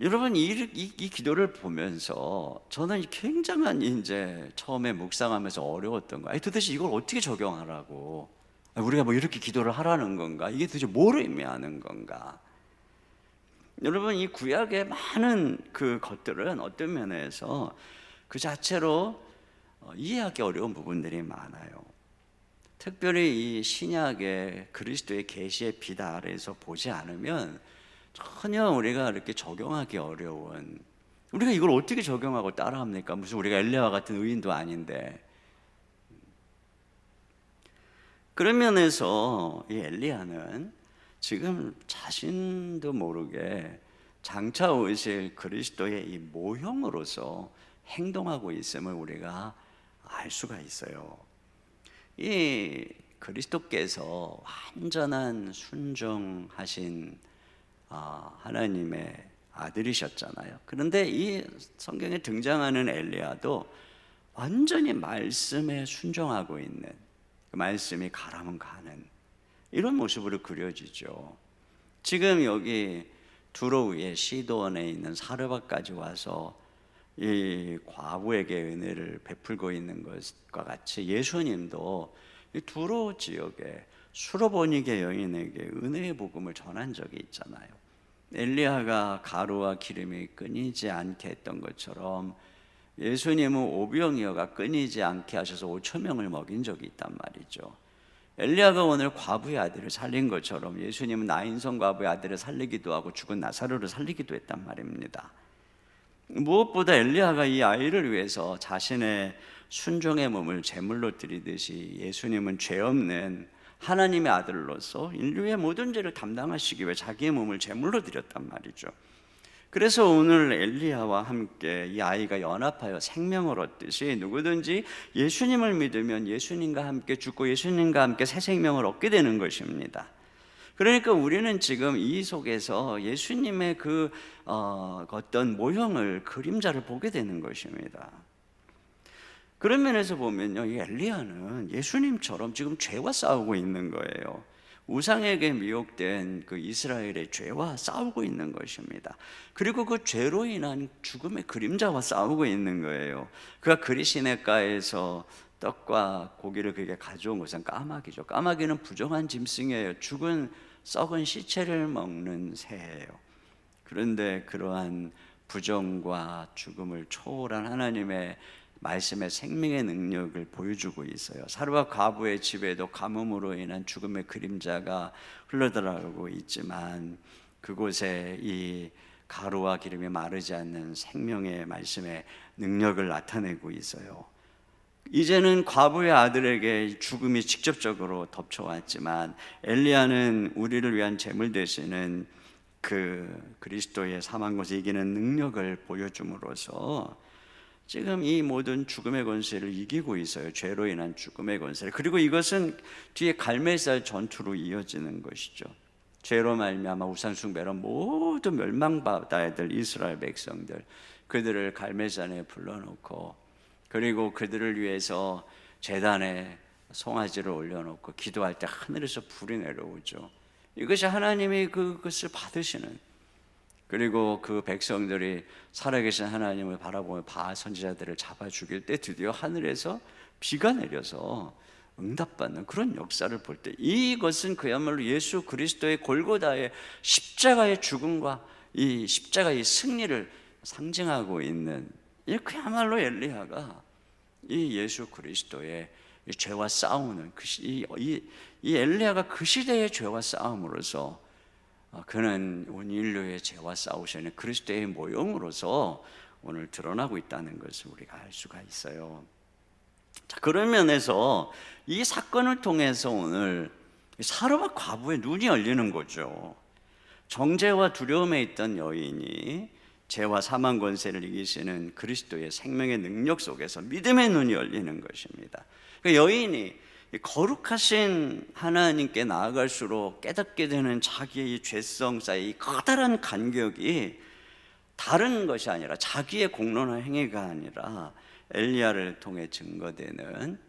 여러분, 이 기도를 보면서 저는 굉장한 이제 처음에 묵상하면서 어려웠던 거예요. 도대체 이걸 어떻게 적용하라고? 우리가 뭐 이렇게 기도를 하라는 건가? 이게 도대체 뭘 의미하는 건가? 여러분, 이 구약의 많은 그 것들은 어떤 면에서 그 자체로 이해하기 어려운 부분들이 많아요. 특별히 이 신약의 그리스도의 계시의 빛 아래에서 보지 않으면 전혀 우리가 이렇게 적용하기 어려운, 우리가 이걸 어떻게 적용하고 따라합니까? 무슨 우리가 엘리야와 같은 의인도 아닌데. 그런 면에서 이 엘리야는 지금 자신도 모르게 장차 오실 그리스도의 이 모형으로서 행동하고 있음을 우리가 알 수가 있어요. 이 그리스도께서 완전한 순종하신 하나님의 아들이셨잖아요. 그런데 이 성경에 등장하는 엘리야도 완전히 말씀에 순종하고 있는, 그 말씀이 가라면 가는 이런 모습으로 그려지죠. 지금 여기 두로 위에 시도원에 있는 사르밧까지 와서 이 과부에게 은혜를 베풀고 있는 것과 같이 예수님도 이 두로 지역에 수로보니게 여인에게 은혜의 복음을 전한 적이 있잖아요. 엘리야가 가루와 기름이 끊이지 않게 했던 것처럼 예수님은 오병이어가 끊이지 않게 하셔서 5천 명을 먹인 적이 있단 말이죠. 엘리야가 오늘 과부의 아들을 살린 것처럼 예수님은 나인성 과부의 아들을 살리기도 하고 죽은 나사로를 살리기도 했단 말입니다. 무엇보다 엘리야가 이 아이를 위해서 자신의 순종의 몸을 제물로 드리듯이 예수님은 죄 없는 하나님의 아들로서 인류의 모든 죄를 담당하시기 위해 자기의 몸을 제물로 드렸단 말이죠. 그래서 오늘 엘리야와 함께 이 아이가 연합하여 생명을 얻듯이 누구든지 예수님을 믿으면 예수님과 함께 죽고 예수님과 함께 새 생명을 얻게 되는 것입니다. 그러니까 우리는 지금 이 속에서 예수님의 그 어떤 모형을, 그림자를 보게 되는 것입니다. 그런 면에서 보면요, 이 엘리야는 예수님처럼 지금 죄와 싸우고 있는 거예요. 우상에게 미혹된 그 이스라엘의 죄와 싸우고 있는 것입니다. 그리고 그 죄로 인한 죽음의 그림자와 싸우고 있는 거예요. 그가 그리시네가에서 떡과 고기를 그에게 가져온 것은 까마귀죠. 까마귀는 부정한 짐승이에요. 죽은 썩은 시체를 먹는 새예요. 그런데 그러한 부정과 죽음을 초월한 하나님의 말씀의 생명의 능력을 보여주고 있어요. 사르와 과부의 집에도 가뭄으로 인한 죽음의 그림자가 흘러들어가고 있지만 그곳에 이 가루와 기름이 마르지 않는 생명의 말씀의 능력을 나타내고 있어요. 이제는 과부의 아들에게 죽음이 직접적으로 덮쳐왔지만 엘리야는 우리를 위한 제물 되시는 그 그리스도의 사망 것을 이기는 능력을 보여줌으로써 지금 이 모든 죽음의 권세를 이기고 있어요. 죄로 인한 죽음의 권세를. 그리고 이것은 뒤에 갈멜살 전투로 이어지는 것이죠. 죄로 말미암아 우상 숭배로 모두 멸망받아야 될 이스라엘 백성들, 그들을 갈멜산에 불러놓고 그리고 그들을 위해서 제단에 송아지를 올려놓고 기도할 때 하늘에서 불이 내려오죠. 이것이 하나님이 그것을 받으시는, 그리고 그 백성들이 살아계신 하나님을 바라보며 바알 선지자들을 잡아 죽일 때 드디어 하늘에서 비가 내려서 응답받는 그런 역사를 볼 때 이것은 그야말로 예수 그리스도의 골고다의 십자가의 죽음과 이 십자가의 승리를 상징하고 있는, 이 그야말로 엘리야가 이 예수 그리스도의 죄와 싸우는 이 엘리야가 그 시대의 죄와 싸움으로서 그는 온 인류의 죄와 싸우시는 그리스도의 모형으로서 오늘 드러나고 있다는 것을 우리가 알 수가 있어요. 자, 그런 면에서 이 사건을 통해서 오늘 사르와 과부의 눈이 열리는 거죠. 정죄와 두려움에 있던 여인이 죄와 사망 권세를 이기시는 그리스도의 생명의 능력 속에서 믿음의 눈이 열리는 것입니다. 그 여인이 거룩하신 하나님께 나아갈수록 깨닫게 되는 자기의 이 죄성 사이 이 커다란 간격이 다른 것이 아니라 자기의 공론한 행위가 아니라 엘리야를 통해 증거되는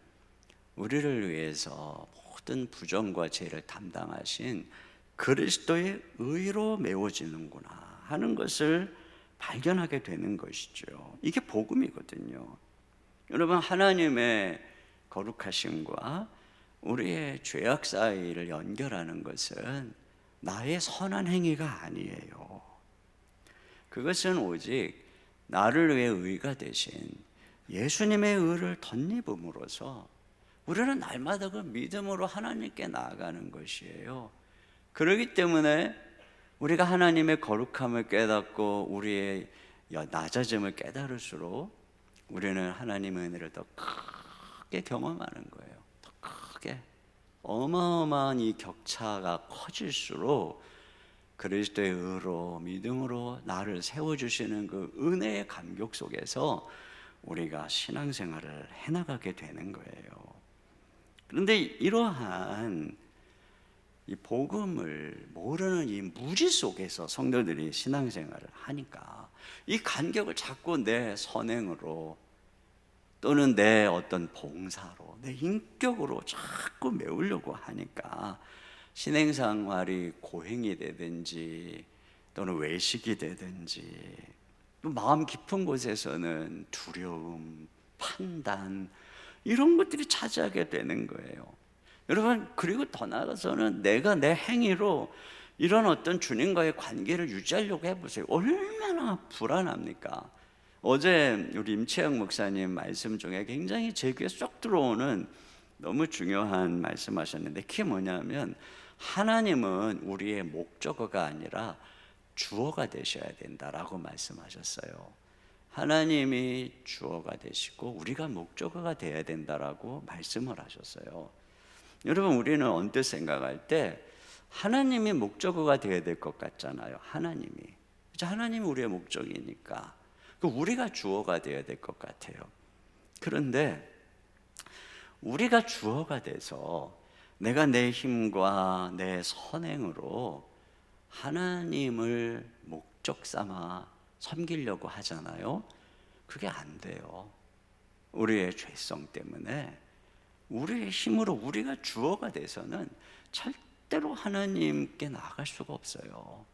우리를 위해서 모든 부정과 죄를 담당하신 그리스도의 의로 메워지는구나 하는 것을 발견하게 되는 것이죠. 이게 복음이거든요. 여러분, 하나님의 거룩하심과 우리의 죄악 사이를 연결하는 것은 나의 선한 행위가 아니에요. 그것은 오직 나를 위해 의가 되신 예수님의 의를 덧입음으로써 우리는 날마다 그 믿음으로 하나님께 나아가는 것이에요. 그렇기 때문에 우리가 하나님의 거룩함을 깨닫고 우리의 낮아짐을 깨달을수록 우리는 하나님의 은혜를 더 크게 경험하는 거예요. 더 크게. 어마어마한 이 격차가 커질수록 그리스도의 의로 믿음으로 나를 세워주시는 그 은혜의 감격 속에서 우리가 신앙생활을 해나가게 되는 거예요. 그런데 이러한 이 복음을 모르는 이 무지 속에서 성도들이 신앙생활을 하니까 이 간격을 자꾸 내 선행으로 또는 내 어떤 봉사로 내 인격으로 자꾸 메우려고 하니까 신앙생활이 고행이 되든지 또는 외식이 되든지 또 마음 깊은 곳에서는 두려움, 판단 이런 것들이 차지하게 되는 거예요. 여러분, 그리고 더 나아가서는 내가 내 행위로 이런 어떤 주님과의 관계를 유지하려고 해보세요. 얼마나 불안합니까? 어제 우리 임채영 목사님 말씀 중에 굉장히 제 귀에 쏙 들어오는 너무 중요한 말씀하셨는데, 그게 뭐냐면 하나님은 우리의 목적어가 아니라 주어가 되셔야 된다라고 말씀하셨어요. 하나님이 주어가 되시고 우리가 목적어가 되어야 된다라고 말씀을 하셨어요. 여러분, 우리는 언뜻 생각할 때 하나님이 목적어가 되어야 될 것 같잖아요. 하나님이 우리의 목적이니까 우리가 주어가 되어야 될 것 같아요. 그런데 우리가 주어가 돼서 내가 내 힘과 내 선행으로 하나님을 목적 삼아 섬기려고 하잖아요. 그게 안 돼요. 우리의 죄성 때문에 우리의 힘으로 우리가 주어가 돼서는 절대로 하나님께 나아갈 수가 없어요.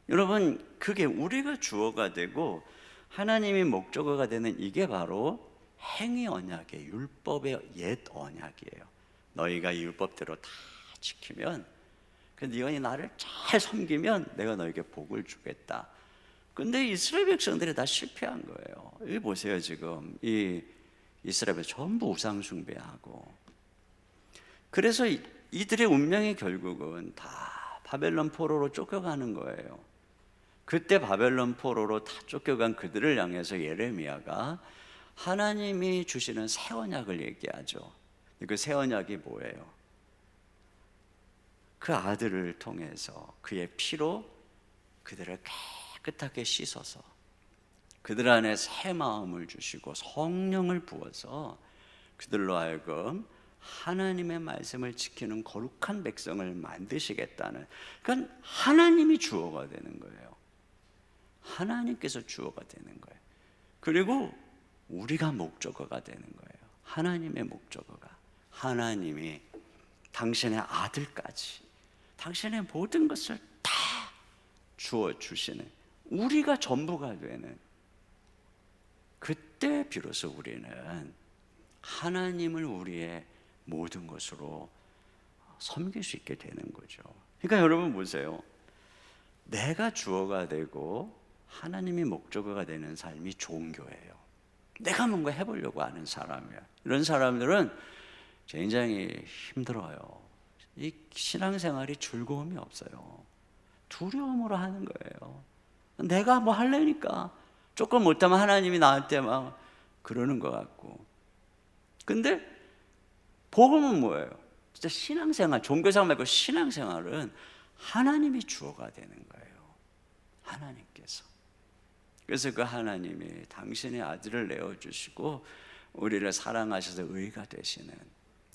여러분, 그게 우리가 주어가 되고 하나님이 목적어가 되는 이게 바로 행위 언약의 율법의 옛 언약이에요. 너희가 이 율법대로 다 지키면, 너희 나를 잘 섬기면 내가 너에게 복을 주겠다. 근데 이스라엘 백성들이 다 실패한 거예요. 여기 보세요. 지금 이 이스라엘 전부 우상 숭배하고, 그래서 이들의 운명이 결국은 다 바벨론 포로로 쫓겨가는 거예요. 그때 바벨론 포로로 다 쫓겨간 그들을 향해서 예레미야가 하나님이 주시는 새 언약을 얘기하죠. 그 새 언약이 뭐예요? 그 아들을 통해서 그의 피로 그들을 깨끗하게 씻어서 그들 안에 새 마음을 주시고 성령을 부어서 그들로 하여금 하나님의 말씀을 지키는 거룩한 백성을 만드시겠다는, 그러니까 하나님이 주어가 되는 거예요. 하나님께서 주어가 되는 거예요. 그리고 우리가 목적어가 되는 거예요. 하나님의 목적어가, 하나님이 당신의 아들까지 당신의 모든 것을 다 주어 주시는, 우리가 전부가 되는, 그때 비로소 우리는 하나님을 우리의 모든 것으로 섬길 수 있게 되는 거죠. 그러니까 여러분 보세요. 내가 주어가 되고 하나님이 목적어가 되는 삶이 종교예요. 내가 뭔가 해보려고 하는 사람이야. 이런 사람들은 굉장히 힘들어요. 이 신앙생활이 즐거움이 없어요. 두려움으로 하는 거예요. 내가 뭐 하려니까 조금 못하면 하나님이 나한테 막 그러는 것 같고. 근데 복음은 뭐예요? 진짜 신앙생활, 종교생활 말고 신앙생활은 하나님이 주어가 되는 거예요. 하나님께서. 그래서 그 하나님이 당신의 아들을 내어주시고 우리를 사랑하셔서 의가 되시는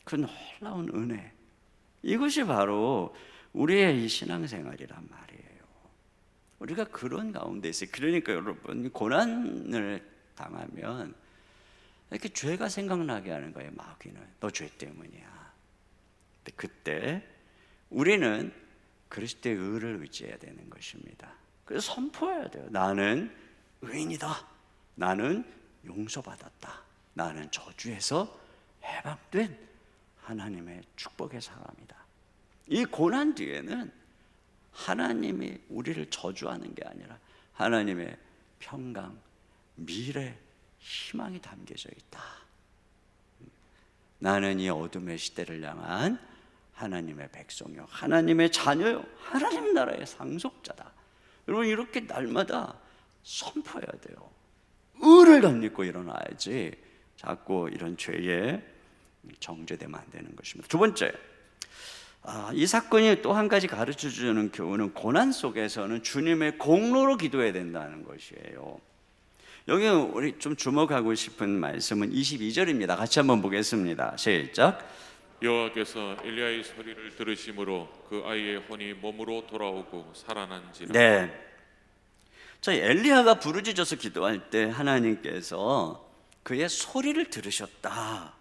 그 놀라운 은혜, 이것이 바로 우리의 이 신앙생활이란 말이에요. 우리가 그런 가운데 있어요. 그러니까 여러분, 고난을 당하면 이렇게 죄가 생각나게 하는 거예요. 마귀는 너 죄 때문이야. 근데 그때 우리는 그리스도의 의를 의지해야 되는 것입니다. 그래서 선포해야 돼요. 나는 의인이다. 나는 용서받았다. 나는 저주에서 해방된 하나님의 축복의 사람이다. 이 고난 뒤에는 하나님이 우리를 저주하는 게 아니라 하나님의 평강, 미래, 희망이 담겨져 있다. 나는 이 어둠의 시대를 향한 하나님의 백성이요, 하나님의 자녀요, 하나님 나라의 상속자다. 여러분, 이렇게 날마다 선포해야 돼요. 의를 덧입고 일어나야지 자꾸 이런 죄에 정죄되면 안 되는 것입니다. 두 번째, 이 사건이 또 한 가지 가르쳐주는 교훈은 고난 속에서는 주님의 공로로 기도해야 된다는 것이에요. 여기 우리 좀 주목하고 싶은 말씀은 22절입니다. 같이 한번 보겠습니다. 시작. 여호와께서 엘리야의 소리를 들으심으로 그 아이의 혼이 몸으로 돌아오고 살아난지라. 네. 자, 엘리야가 부르짖어서 기도할 때 하나님께서 그의 소리를 들으셨다.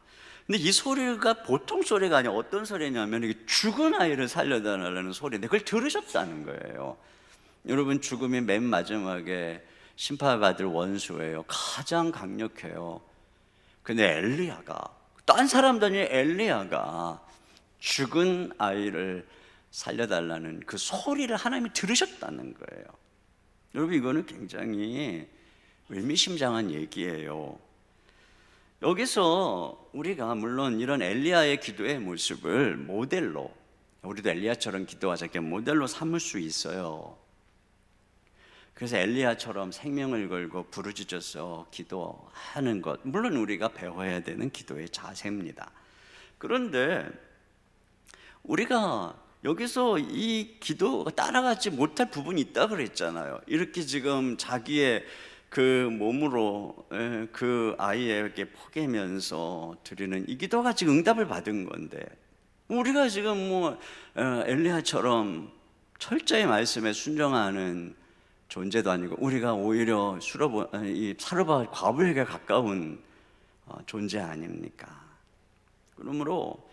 근데 이 소리가 보통 소리가 아니라 어떤 소리냐면 죽은 아이를 살려달라는 소리인데 그걸 들으셨다는 거예요. 여러분, 죽음이 맨 마지막에 심판받을 원수예요. 가장 강력해요. 근데 엘리야가, 딴 사람들이 엘리야가 죽은 아이를 살려달라는 그 소리를 하나님이 들으셨다는 거예요. 여러분, 이거는 굉장히 의미심장한 얘기예요. 여기서 우리가 물론 이런 엘리야의 기도의 모습을 모델로, 우리도 엘리야처럼 기도하자, 이렇게 모델로 삼을 수 있어요. 그래서 엘리야처럼 생명을 걸고 부르짖어서 기도하는 것, 물론 우리가 배워야 되는 기도의 자세입니다. 그런데 우리가 여기서 이 기도가 따라가지 못할 부분이 있다 그랬잖아요. 이렇게 지금 자기의 그 몸으로 그 아이에게 포개면서 드리는 이 기도가 지금 응답을 받은 건데, 우리가 지금 뭐 엘리야처럼 철저히 말씀에 순종하는 존재도 아니고, 우리가 오히려 이 사르밧 과부에게 가까운 존재 아닙니까? 그러므로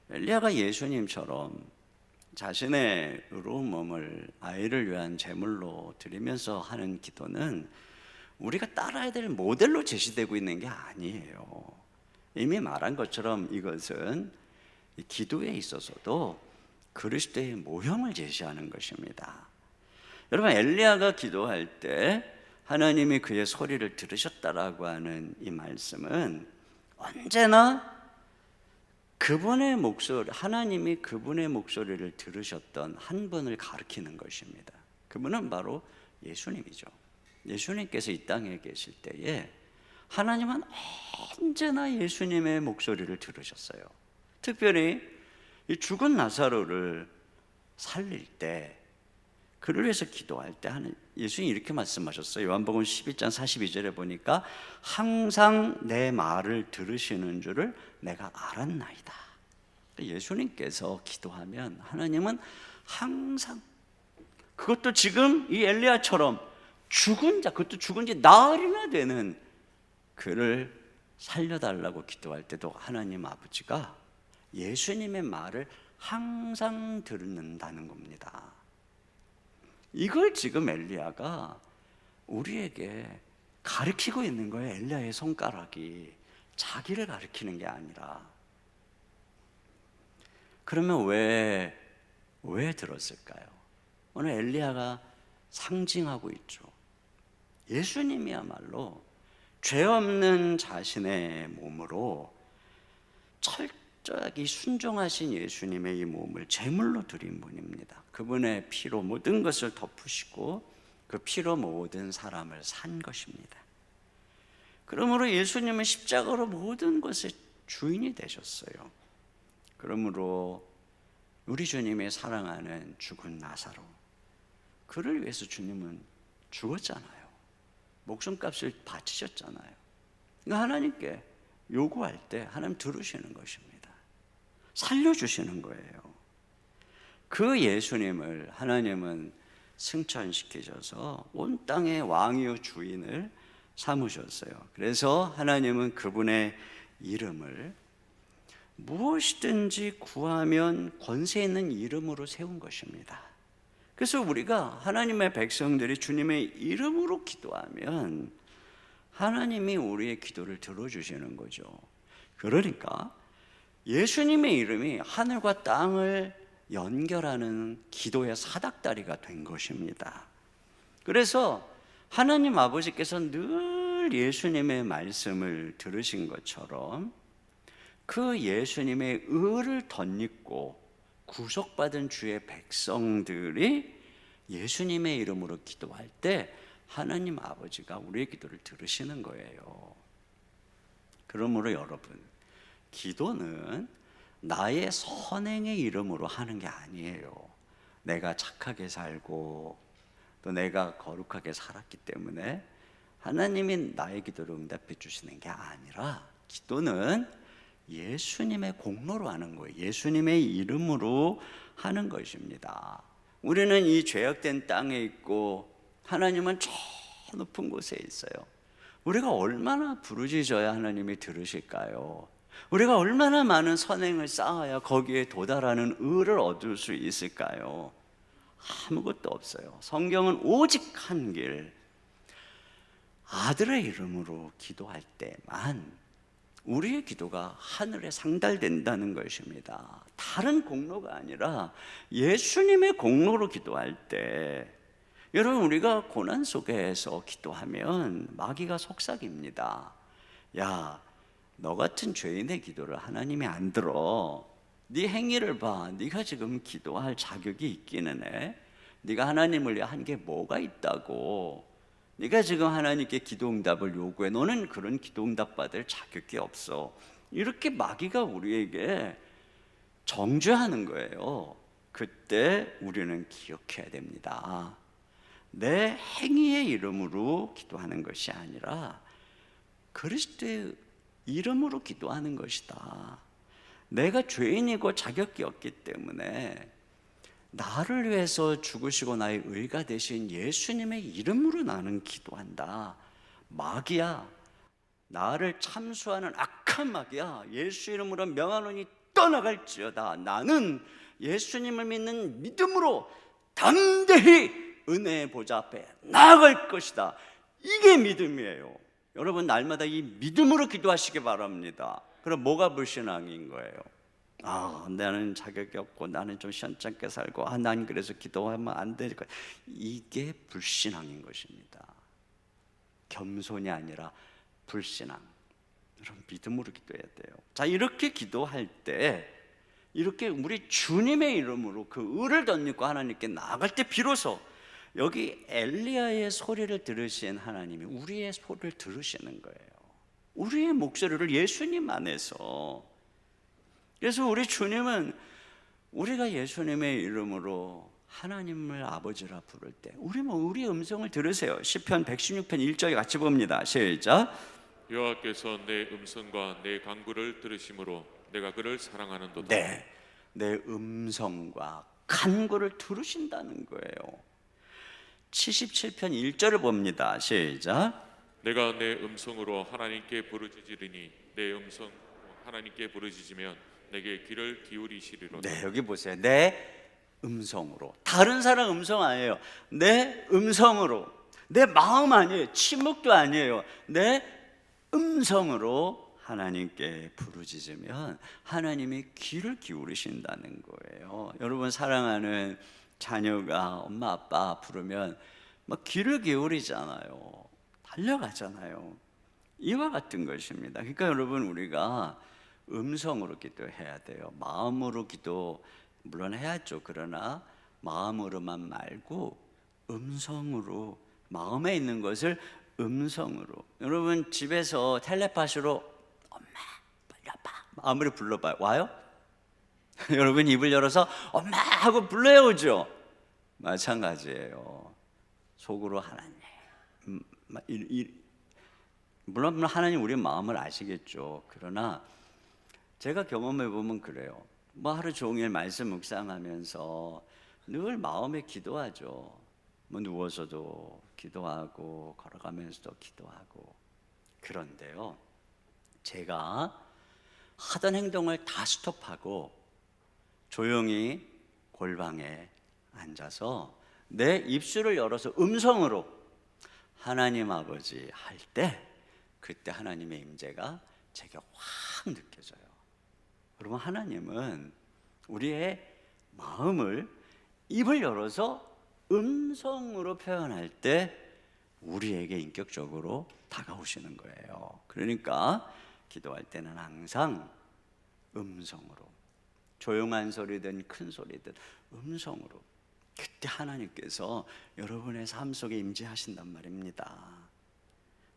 엘리야가 예수님처럼 자신의 의로운 몸을 아이를 위한 제물로 드리면서 하는 기도는 우리가 따라야 될 모델로 제시되고 있는 게 아니에요. 이미 말한 것처럼 이것은 기도에 있어서도 그리스도의 모형을 제시하는 것입니다. 여러분, 엘리야가 기도할 때 하나님이 그의 소리를 들으셨다라고 하는 이 말씀은 언제나 그분의 목소리, 하나님이 그분의 목소리를 들으셨던 한 분을 가리키는 것입니다. 그분은 바로 예수님이죠. 예수님께서 이 땅에 계실 때에 하나님은 언제나 예수님의 목소리를 들으셨어요. 특별히 이 죽은 나사로를 살릴 때, 그를 위해서 기도할 때 예수님이 이렇게 말씀하셨어요. 요한복음 11장 42절에 보니까 항상 내 말을 들으시는 줄을 내가 알았나이다. 예수님께서 기도하면 하나님은 항상, 그것도 지금 이 엘리야처럼 죽은 자, 그것도 죽은 지 나흘이나 되는 그를 살려달라고 기도할 때도 하나님 아버지가 예수님의 말을 항상 듣는다는 겁니다. 이걸 지금 엘리야가 우리에게 가르치고 있는 거예요. 엘리야의 손가락이 자기를 가르치는 게 아니라. 그러면 왜 들었을까요? 오늘 엘리야가 상징하고 있죠. 예수님이야말로 죄 없는 자신의 몸으로 철저하게 순종하신 예수님의 이 몸을 제물로 드린 분입니다. 그분의 피로 모든 것을 덮으시고 그 피로 모든 사람을 산 것입니다. 그러므로 예수님은 십자가로 모든 것의 주인이 되셨어요. 그러므로 우리 주님이 사랑하는 죽은 나사로, 그를 위해서 주님은 죽었잖아요. 목숨값을 바치셨잖아요. 그러니까 하나님께 요구할 때 하나님 들으시는 것입니다. 살려주시는 거예요. 그 예수님을 하나님은 승천시키셔서 온 땅의 왕이요 주인을 삼으셨어요. 그래서 하나님은 그분의 이름을 무엇이든지 구하면 권세 있는 이름으로 세운 것입니다. 그래서 우리가 하나님의 백성들이 주님의 이름으로 기도하면 하나님이 우리의 기도를 들어주시는 거죠. 그러니까 예수님의 이름이 하늘과 땅을 연결하는 기도의 사닥다리가 된 것입니다. 그래서 하나님 아버지께서 늘 예수님의 말씀을 들으신 것처럼 그 예수님의 의를 덧입고 구속받은 주의 백성들이 예수님의 이름으로 기도할 때 하나님 아버지가 우리의 기도를 들으시는 거예요. 그러므로 여러분, 기도는 나의 선행의 이름으로 하는 게 아니에요. 내가 착하게 살고 또 내가 거룩하게 살았기 때문에 하나님이 나의 기도를 응답해 주시는 게 아니라, 기도는 예수님의 공로로 하는 거예요. 예수님의 이름으로 하는 것입니다. 우리는 이 죄악된 땅에 있고 하나님은 저 높은 곳에 있어요. 우리가 얼마나 부르짖어야 하나님이 들으실까요? 우리가 얼마나 많은 선행을 쌓아야 거기에 도달하는 의를 얻을 수 있을까요? 아무것도 없어요. 성경은 오직 한 길, 아들의 이름으로 기도할 때만 우리의 기도가 하늘에 상달된다는 것입니다. 다른 공로가 아니라 예수님의 공로로 기도할 때, 여러분, 우리가 고난 속에서 기도하면 마귀가 속삭입니다. 야, 너 같은 죄인의 기도를 하나님이 안 들어. 네 행위를 봐. 네가 지금 기도할 자격이 있기는 해. 네가 하나님을 위해 한 게 뭐가 있다고. 네가 지금 하나님께 기도응답을 요구해. 너는 그런 기도응답 받을 자격이 없어. 이렇게 마귀가 우리에게 정죄하는 거예요. 그때 우리는 기억해야 됩니다. 내 행위의 이름으로 기도하는 것이 아니라 그리스도의 이름으로 기도하는 것이다. 내가 죄인이고 자격이 없기 때문에 나를 위해서 죽으시고 나의 의가 되신 예수님의 이름으로 나는 기도한다. 마귀야, 나를 참수하는 악한 마귀야, 예수 이름으로 명하노니 떠나갈지어다. 나는 예수님을 믿는 믿음으로 담대히 은혜의 보좌 앞에 나아갈 것이다. 이게 믿음이에요. 여러분, 날마다 이 믿음으로 기도하시기 바랍니다. 그럼 뭐가 불신앙인 거예요? 나는 자격이 없고 나는 좀 시원찮게 살고 난 그래서 기도하면 안 될 거야. 이게 불신앙인 것입니다. 겸손이 아니라 불신앙. 여러분, 믿음으로 기도해야 돼요. 자, 이렇게 기도할 때, 이렇게 우리 주님의 이름으로 그 의를 덧입고 하나님께 나아갈 때 비로소 여기 엘리야의 소리를 들으신 하나님이 우리의 소리를 들으시는 거예요. 우리의 목소리를 예수님 안에서. 그래서 우리 주님은 우리가 예수님의 이름으로 하나님을 아버지라 부를 때 우리 음성을 들으세요. 시편 116편 1절에 같이 봅니다. 시작. 여호와께서 내 음성과 내 간구를 들으심으로 내가 그를 사랑하는도다. 네, 내 음성과 간구를 들으신다는 거예요. 77편 1절을 봅니다. 시작. 내가 내 음성으로 하나님께 부르짖으리니 내 음성 하나님께 부르짖으면 내게 귀를 기울이시리로다. 네, 여기 보세요. 내 음성으로. 다른 사람 음성 아니에요. 내 음성으로. 내 마음 아니에요. 침묵도 아니에요. 내 음성으로 하나님께 부르짖으면 하나님이 귀를 기울이신다는 거예요. 여러분, 사랑하는 자녀가 엄마 아빠 부르면 막 귀를 기울이잖아요. 달려가잖아요. 이와 같은 것입니다. 그러니까 여러분, 우리가 음성으로 기도해야 돼요. 마음으로 기도 물론 해야죠. 그러나 마음으로만 말고 음성으로, 마음에 있는 것을 음성으로. 여러분, 집에서 텔레파시로 엄마 불러봐, 아무리 불러봐요. 와요? 여러분, 입을 열어서 엄마 하고 불러오죠. 마찬가지예요. 속으로 하나님, 물론 하나님 우리 마음을 아시겠죠. 그러나 제가 경험해 보면 그래요. 하루 종일 말씀 묵상하면서 늘 마음에 기도하죠. 누워서도 기도하고 걸어가면서도 기도하고. 그런데요, 제가 하던 행동을 다 스톱하고 조용히 골방에 앉아서 내 입술을 열어서 음성으로 하나님 아버지 할 때, 그때 하나님의 임재가 제게 확 느껴져요. 여러분, 하나님은 우리의 마음을, 입을 열어서 음성으로 표현할 때 우리에게 인격적으로 다가오시는 거예요. 그러니까 기도할 때는 항상 음성으로, 조용한 소리든 큰 소리든 음성으로. 그때 하나님께서 여러분의 삶 속에 임재하신단 말입니다.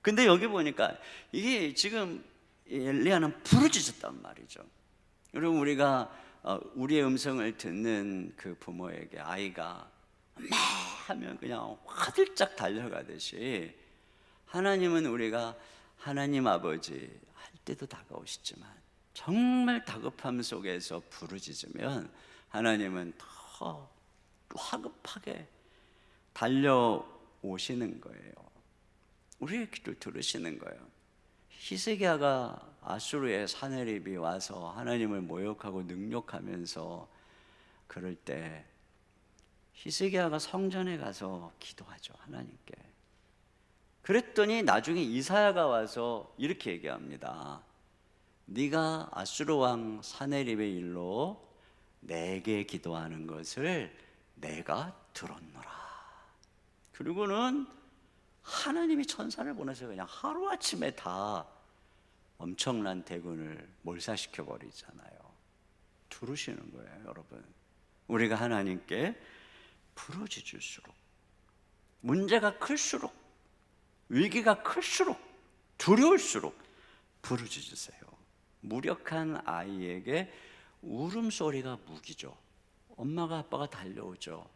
근데 여기 보니까 이게 지금 엘리야는 부르짖었단 말이죠. 여러분, 우리가 우리의 음성을 듣는 그 부모에게 아이가 엄마 하면 그냥 화들짝 달려가듯이 하나님은 우리가 하나님 아버지 할 때도 다가오시지만 정말 다급함 속에서 부르짖으면 하나님은 더 화급하게 달려오시는 거예요. 우리의 기도를 들으시는 거예요. 히스기야가 아수르의 사내립이 와서 하나님을 모욕하고 능욕하면서 그럴 때 히스기야가 성전에 가서 기도하죠, 하나님께. 그랬더니 나중에 이사야가 와서 이렇게 얘기합니다. 네가 아수르 왕 사네립의 일로 내게 기도하는 것을 내가 들었노라. 그리고는 하나님이 천사를 보내서 그냥 하루아침에 다 엄청난 대군을 몰살시켜 버리잖아요. 들으시는 거예요, 여러분. 우리가 하나님께 부르짖을수록, 문제가 클수록, 위기가 클수록, 두려울수록 부르짖으세요. 무력한 아이에게 울음소리가 무기죠. 엄마가 아빠가 달려오죠.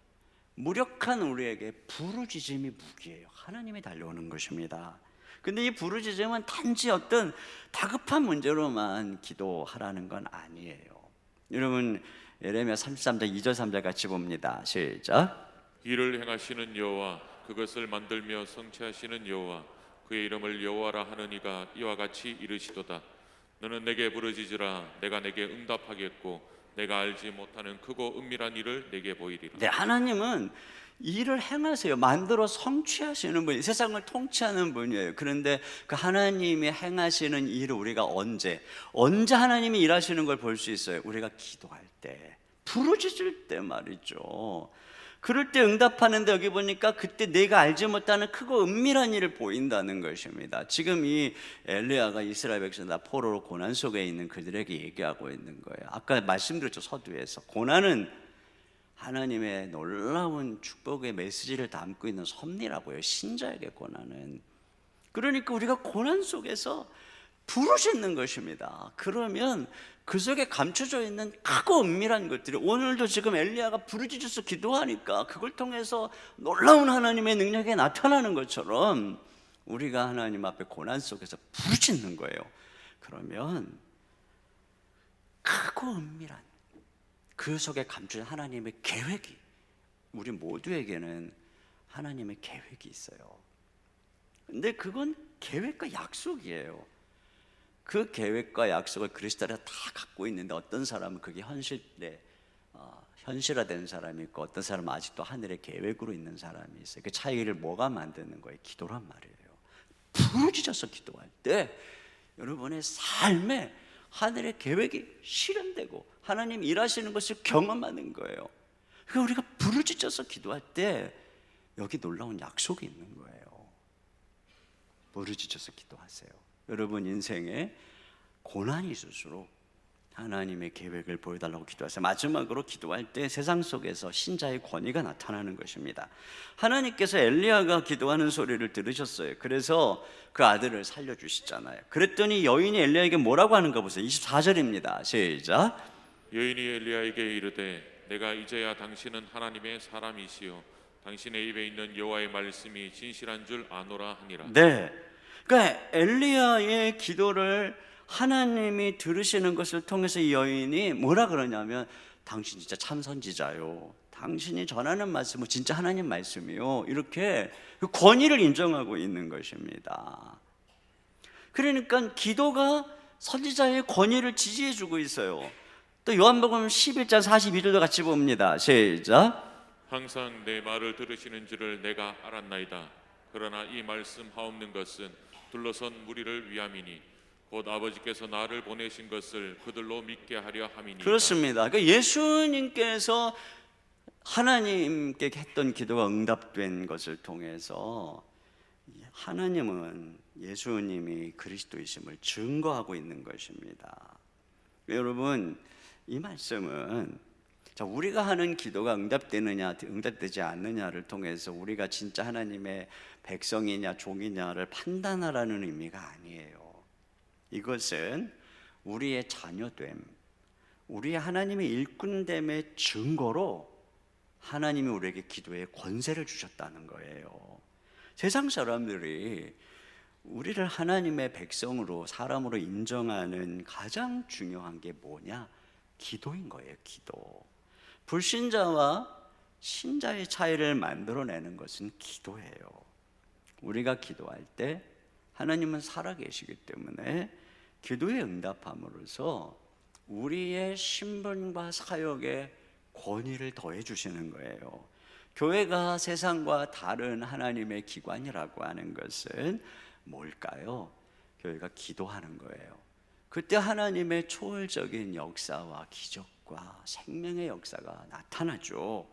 무력한 우리에게 부르짖음이 무기예요. 하나님이 달려오는 것입니다. 근데 이 부르짖음은 단지 어떤 다급한 문제로만 기도하라는 건 아니에요. 여러분, 예레미야 33장 2절 3절 같이 봅니다. 시작. 이를 행하시는 여호와, 그것을 만들며 성취하시는 여호와, 그의 이름을 여호와라 하는 이가 이와 같이 이르시도다. 너는 내게 부르짖으라. 내가 내게 응답하겠고 내가 알지 못하는 크고 은밀한 일을 내게 보이리라. 네, 하나님은 일을 행하세요. 만들어 성취하시는 분이, 세상을 통치하는 분이에요. 그런데 그 하나님이 행하시는 일을 우리가 언제 하나님이 일하시는 걸 볼 수 있어요? 우리가 기도할 때, 부르짖을 때 말이죠. 그럴 때 응답하는데, 여기 보니까 그때 내가 알지 못하는 크고 은밀한 일을 보인다는 것입니다. 지금 이 엘리야가 이스라엘 백성 다 포로로 고난 속에 있는 그들에게 얘기하고 있는 거예요. 아까 말씀드렸죠, 서두에서. 고난은 하나님의 놀라운 축복의 메시지를 담고 있는 섭리라고요. 신자에게 고난은. 그러니까 우리가 고난 속에서 부르짖는 것입니다. 그러면 그 속에 감춰져 있는 크고 은밀한 것들이, 오늘도 지금 엘리야가 부르짖어서 기도하니까 그걸 통해서 놀라운 하나님의 능력이 나타나는 것처럼 우리가 하나님 앞에 고난 속에서 부르짖는 거예요. 그러면 크고 은밀한 그 속에 감춰진 하나님의 계획이, 우리 모두에게는 하나님의 계획이 있어요. 근데 그건 계획과 약속이에요. 그 계획과 약속을 그리스도가 다 갖고 있는데, 어떤 사람은 그게 현실화된 사람이 있고, 어떤 사람은 아직도 하늘의 계획으로 있는 사람이 있어요. 그 차이를 뭐가 만드는 거예요? 기도란 말이에요. 부르짖어서 기도할 때 여러분의 삶에 하늘의 계획이 실현되고 하나님 일하시는 것을 경험하는 거예요. 그러니까 우리가 부르짖어서 기도할 때 여기 놀라운 약속이 있는 거예요. 부르짖어서 기도하세요. 여러분 인생에 고난이 있을수록 하나님의 계획을 보여달라고 기도하세요. 마지막으로 기도할 때 세상 속에서 신자의 권위가 나타나는 것입니다. 하나님께서 엘리야가 기도하는 소리를 들으셨어요. 그래서 그 아들을 살려주시잖아요. 그랬더니 여인이 엘리야에게 뭐라고 하는가 보세요. 24절입니다. 시작. 여인이 엘리야에게 이르되 내가 이제야 당신은 하나님의 사람이시요 당신의 입에 있는 여호와의 말씀이 진실한 줄 아노라 하니라. 네, 그러니까 엘리야의 기도를 하나님이 들으시는 것을 통해서 이 여인이 뭐라 그러냐면, 당신 진짜 참 선지자요, 당신이 전하는 말씀은 진짜 하나님 말씀이요, 이렇게 그 권위를 인정하고 있는 것입니다. 그러니까 기도가 선지자의 권위를 지지해주고 있어요. 또 요한복음 11장 42절도 같이 봅니다. 시작. 항상 내 말을 들으시는 줄을 내가 알았나이다. 그러나 이 말씀 하옵는 것은 둘러선 무리를 위함이니 곧 아버지께서 나를 보내신 것을 그들로 믿게 하려 함이니이다. 그렇습니다. 그러니까 예수님께서 하나님께 했던 기도가 응답된 것을 통해서 하나님은 예수님이 그리스도이심을 증거하고 있는 것입니다. 여러분, 이 말씀은 우리가 하는 기도가 응답되느냐 응답되지 않느냐를 통해서 우리가 진짜 하나님의 백성이냐 종이냐를 판단하라는 의미가 아니에요. 이것은 우리의 자녀됨, 우리의 하나님의 일꾼됨의 증거로 하나님이 우리에게 기도의 권세를 주셨다는 거예요. 세상 사람들이 우리를 하나님의 백성으로, 사람으로 인정하는 가장 중요한 게 뭐냐? 기도인 거예요. 기도. 불신자와 신자의 차이를 만들어내는 것은 기도예요. 우리가 기도할 때 하나님은 살아계시기 때문에 기도에 응답함으로써 우리의 신분과 사역에 권위를 더해 주시는 거예요. 교회가 세상과 다른 하나님의 기관이라고 하는 것은 뭘까요? 교회가 기도하는 거예요. 그때 하나님의 초월적인 역사와 기적과 생명의 역사가 나타나죠.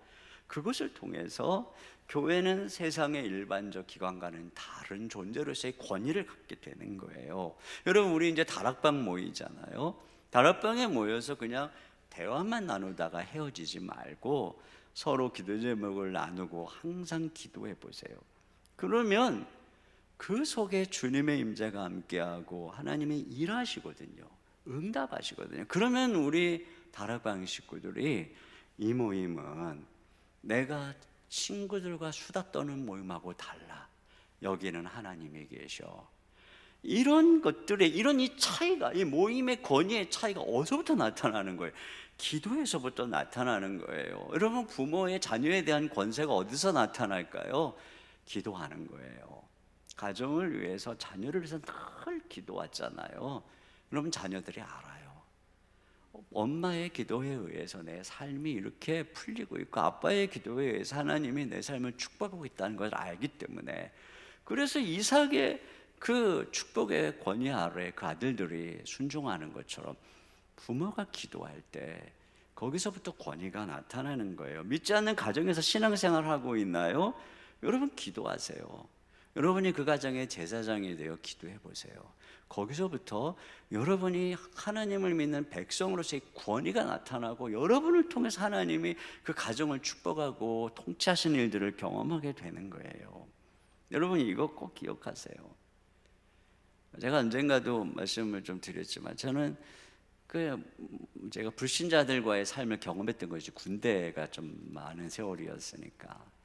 그것을 통해서 교회는 세상의 일반적 기관과는 다른 존재로서의 권위를 갖게 되는 거예요. 여러분, 우리 이제 다락방 모이잖아요. 다락방에 모여서 그냥 대화만 나누다가 헤어지지 말고 서로 기도 제목을 나누고 항상 기도해 보세요. 그러면 그 속에 주님의 임재가 함께하고 하나님이 일하시거든요. 응답하시거든요. 그러면 우리 다락방 식구들이 이 모임은 내가 친구들과 수다 떠는 모임하고 달라. 여기는 하나님이 계셔. 이런 것들의 이런 이 차이가, 이 모임의 권위의 차이가 어디서부터 나타나는 거예요? 기도에서부터 나타나는 거예요. 여러분, 부모의 자녀에 대한 권세가 어디서 나타날까요? 기도하는 거예요. 가정을 위해서, 자녀를 위해서 늘 기도하잖아요. 그러면 자녀들이 알아요. 엄마의 기도에 의해서 내 삶이 이렇게 풀리고 있고 아빠의 기도에 의해서 하나님이 내 삶을 축복하고 있다는 걸 알기 때문에, 그래서 이삭의 그 축복의 권위 아래 그 아들들이 순종하는 것처럼 부모가 기도할 때 거기서부터 권위가 나타나는 거예요. 믿지 않는 가정에서 신앙생활 하고 있나요? 여러분, 기도하세요. 여러분이 그 가정의 제사장이 되어 기도해 보세요. 거기서부터 여러분이 하나님을 믿는 백성으로서의 권위가 나타나고 여러분을 통해서 하나님이 그 가정을 축복하고 통치하시는 일들을 경험하게 되는 거예요. 여러분, 이거 꼭 기억하세요. 제가 언젠가도 말씀을 좀 드렸지만, 저는 제가 불신자들과의 삶을 경험했던 것이 군대가 좀 많은 세월이었으니까,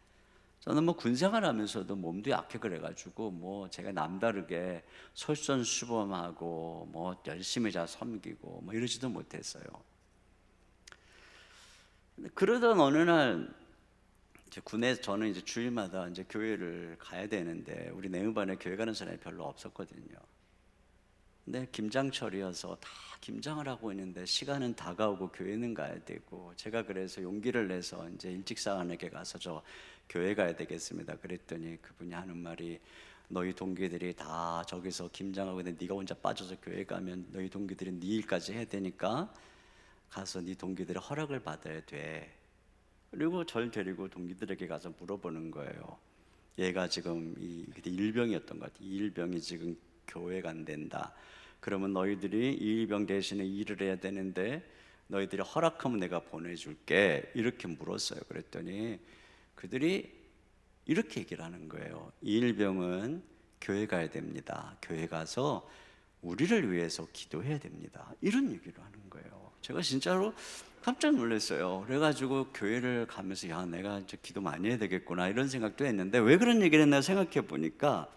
저는 뭐 군생활하면서도 몸도 약해 그래가지고 뭐 제가 남다르게 솔선수범하고 뭐 열심히 잘 섬기고 뭐 이러지도 못했어요. 그러던 어느 날 이제 군에, 저는 이제 주일마다 이제 교회를 가야 되는데 우리 내음반에 교회 가는 사람이 별로 없었거든요. 근데 김장철이어서 다 김장을 하고 있는데 시간은 다가오고 교회는 가야 되고, 제가 그래서 용기를 내서 이제 일직사관에게 가서 저 교회 가야 되겠습니다. 그랬더니 그분이 하는 말이, 너희 동기들이 다 저기서 김장하고 있는데 네가 혼자 빠져서 교회 가면 너희 동기들이 네 일까지 해야 되니까 가서 네 동기들의 허락을 받아야 돼. 그리고 절 데리고 동기들에게 가서 물어보는 거예요. 얘가 지금 그때 일병이었던 것 같아요. 이 일병이 지금 교회가 안 된다. 그러면 너희들이 이 일병 대신에 일을 해야 되는데 너희들이 허락하면 내가 보내줄게. 이렇게 물었어요. 그랬더니 그들이 이렇게 얘기를 하는 거예요. 이 일병은 교회 가야 됩니다. 교회 가서 우리를 위해서 기도해야 됩니다. 이런 얘기를 하는 거예요. 제가 진짜로 깜짝 놀랐어요. 그래가지고 교회를 가면서 야, 내가 이제 기도 많이 해야 되겠구나 이런 생각도 했는데, 왜 그런 얘기를 했나 생각해 보니까,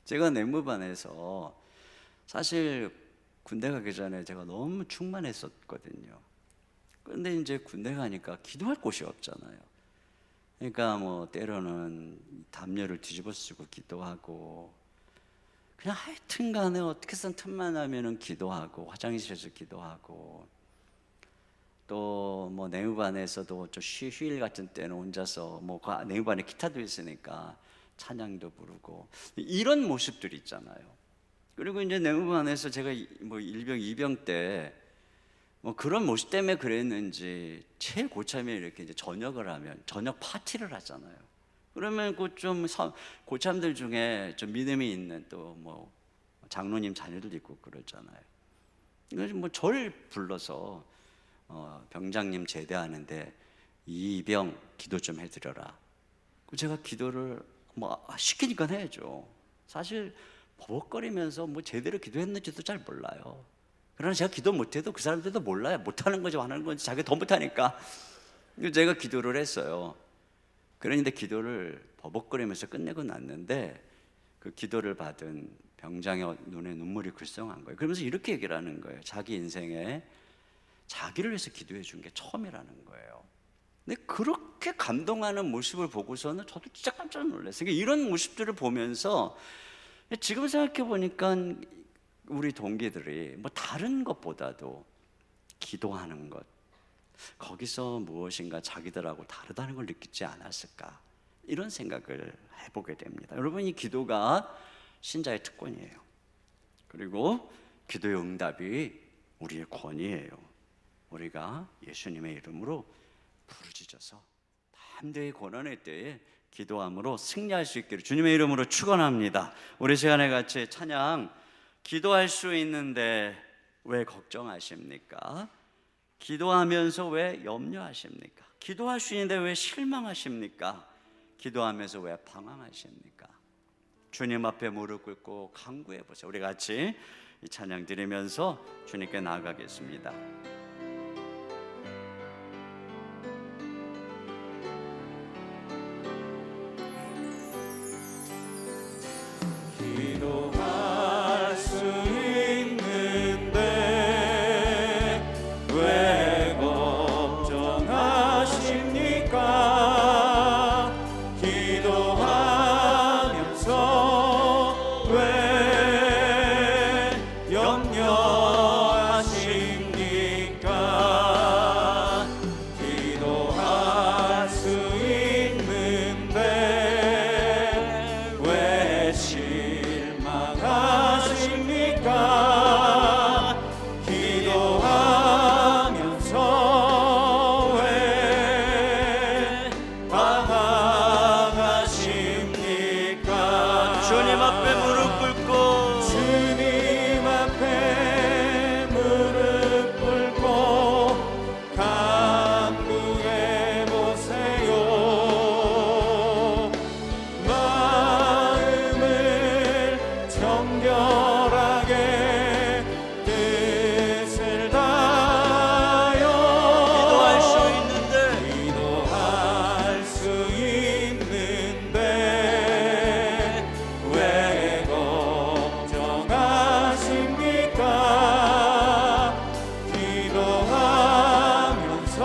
제가 내무반에서 사실 군대 가기 전에 제가 너무 충만했었거든요. 그런데 이제 군대 가니까 기도할 곳이 없잖아요. 그러니까 뭐 때로는 담요를 뒤집어 쓰고 기도하고, 그냥 하여튼 간에 어떻게든 틈만 나면은 기도하고, 화장실에서 기도하고, 또 뭐 내무반에서도 좀 휴일 같은 때는 혼자서 뭐 내무반에 기타도 있으니까 찬양도 부르고, 이런 모습들이 있잖아요. 그리고 이제 내무반에서 제가 뭐 일병, 이병 때 뭐 그런 모습 때문에 그랬는지 제일 고참이 이렇게 이제 저녁을 하면 저녁 파티를 하잖아요. 그러면 그 좀 고참들 중에 좀 믿음이 있는 또 뭐 장로님 자녀들 있고 그러잖아요. 그래서 뭐 저를 불러서 병장님 제대하는데 이병 기도 좀 해드려라. 제가 기도를 뭐 시키니까 해야죠. 사실 버벅거리면서 뭐 제대로 기도했는지도 잘 몰라요. 그러나 제가 기도 못해도 그 사람들도 몰라요. 못하는 건지 안 하는 건지 자기가 더 못하니까. 제가 기도를 했어요. 그런데 기도를 버벅거리면서 끝내고 났는데, 그 기도를 받은 병장의 눈에 눈물이 글썽한 거예요. 그러면서 이렇게 얘기를 하는 거예요. 자기 인생에 자기를 위해서 기도해 준 게 처음이라는 거예요. 근데 그렇게 감동하는 모습을 보고서는 저도 진짜 깜짝 놀랐어요. 이런 모습들을 보면서 지금 생각해 보니까 우리 동기들이 뭐 다른 것보다도 기도하는 것, 거기서 무엇인가 자기들하고 다르다는 걸 느끼지 않았을까, 이런 생각을 해보게 됩니다. 여러분, 이 기도가 신자의 특권이에요. 그리고 기도의 응답이 우리의 권위예요. 우리가 예수님의 이름으로 부르짖어서 담대히 고난의 때에 기도함으로 승리할 수 있기를 주님의 이름으로 축원합니다. 우리 시간에 같이 찬양 기도할 수 있는데 왜 걱정하십니까? 기도하면서 왜 염려하십니까? 기도할 수 있는데 왜 실망하십니까? 기도하면서 왜 방황하십니까? 주님 앞에 무릎 꿇고 간구해 보세요. 우리 같이 이 찬양 드리면서 주님께 나아가겠습니다. 기도할 수 있는데 왜 걱정하십니까? 기도하면서 왜 염려하십니까? 기도할 수 있는데 왜 실망하십니까? 기도하면서 왜 방황하십니까? 주님 앞에 무릎 꿇고 주님 앞에 무릎 꿇고 간구해 보세요. 마음을 정결하게 뜻을 다하여 기도할 수 있는데 기도할 수 있는데 왜 걱정하십니까? 기도하면서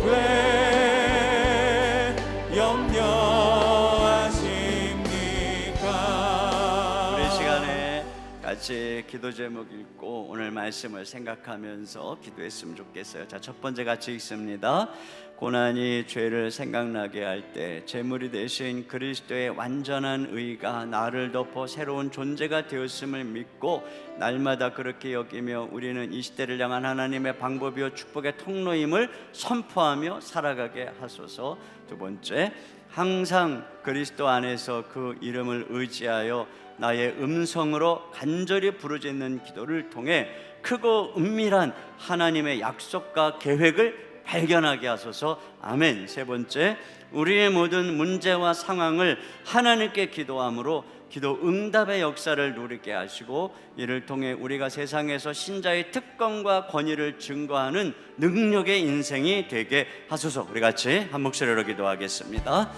왜 염려하십니까? 우리 시간에 같이 기도 제목 읽고 오늘 말씀을 생각하면서 기도했으면 좋겠어요. 자, 첫 번째 같이 읽습니다. 고난이 죄를 생각나게 할 때 제물이 되신 그리스도의 완전한 의가 나를 덮어 새로운 존재가 되었음을 믿고 날마다 그렇게 여기며 우리는 이 시대를 향한 하나님의 방법이요 축복의 통로임을 선포하며 살아가게 하소서. 두 번째, 항상 그리스도 안에서 그 이름을 의지하여 나의 음성으로 간절히 부르짖는 기도를 통해 크고 은밀한 하나님의 약속과 계획을 발견하게 하소서. 아멘. 세 번째, 우리의 모든 문제와 상황을 하나님께 기도함으로 기도 응답의 역사를 누리게 하시고 이를 통해 우리가 세상에서 신자의 특권과 권위를 증거하는 능력의 인생이 되게 하소서. 우리 같이 한 목소리로 기도하겠습니다.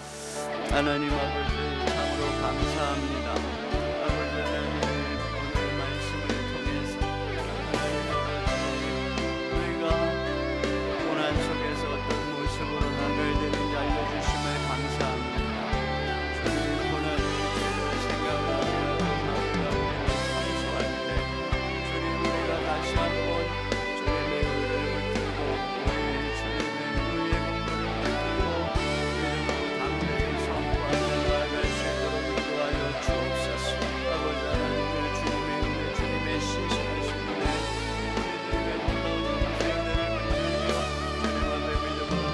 하나님 아버지, 참으로 감사합니다. 아버지 하나님, 오늘 말씀을 통해서 우리가 고난 속에서 어떤 모습으로 나가야 되는지 알려주심을 감사합니다. 주님, 고난의 죄를 생각하며 우리가 참소할 때 주님, 우리가 다시 한번 주님의 의를 붙들고 우리 주님의 의의 공부를 붙들고 이름으로 담대히 선포하며 나아갈 수 있도록 인도하여 주옵소서. 아버지 하나님, 주님의 은혜, 주님의 신실하신 은혜, 우리들에게 놀라운 인생들을 주님 앞에 빌려보는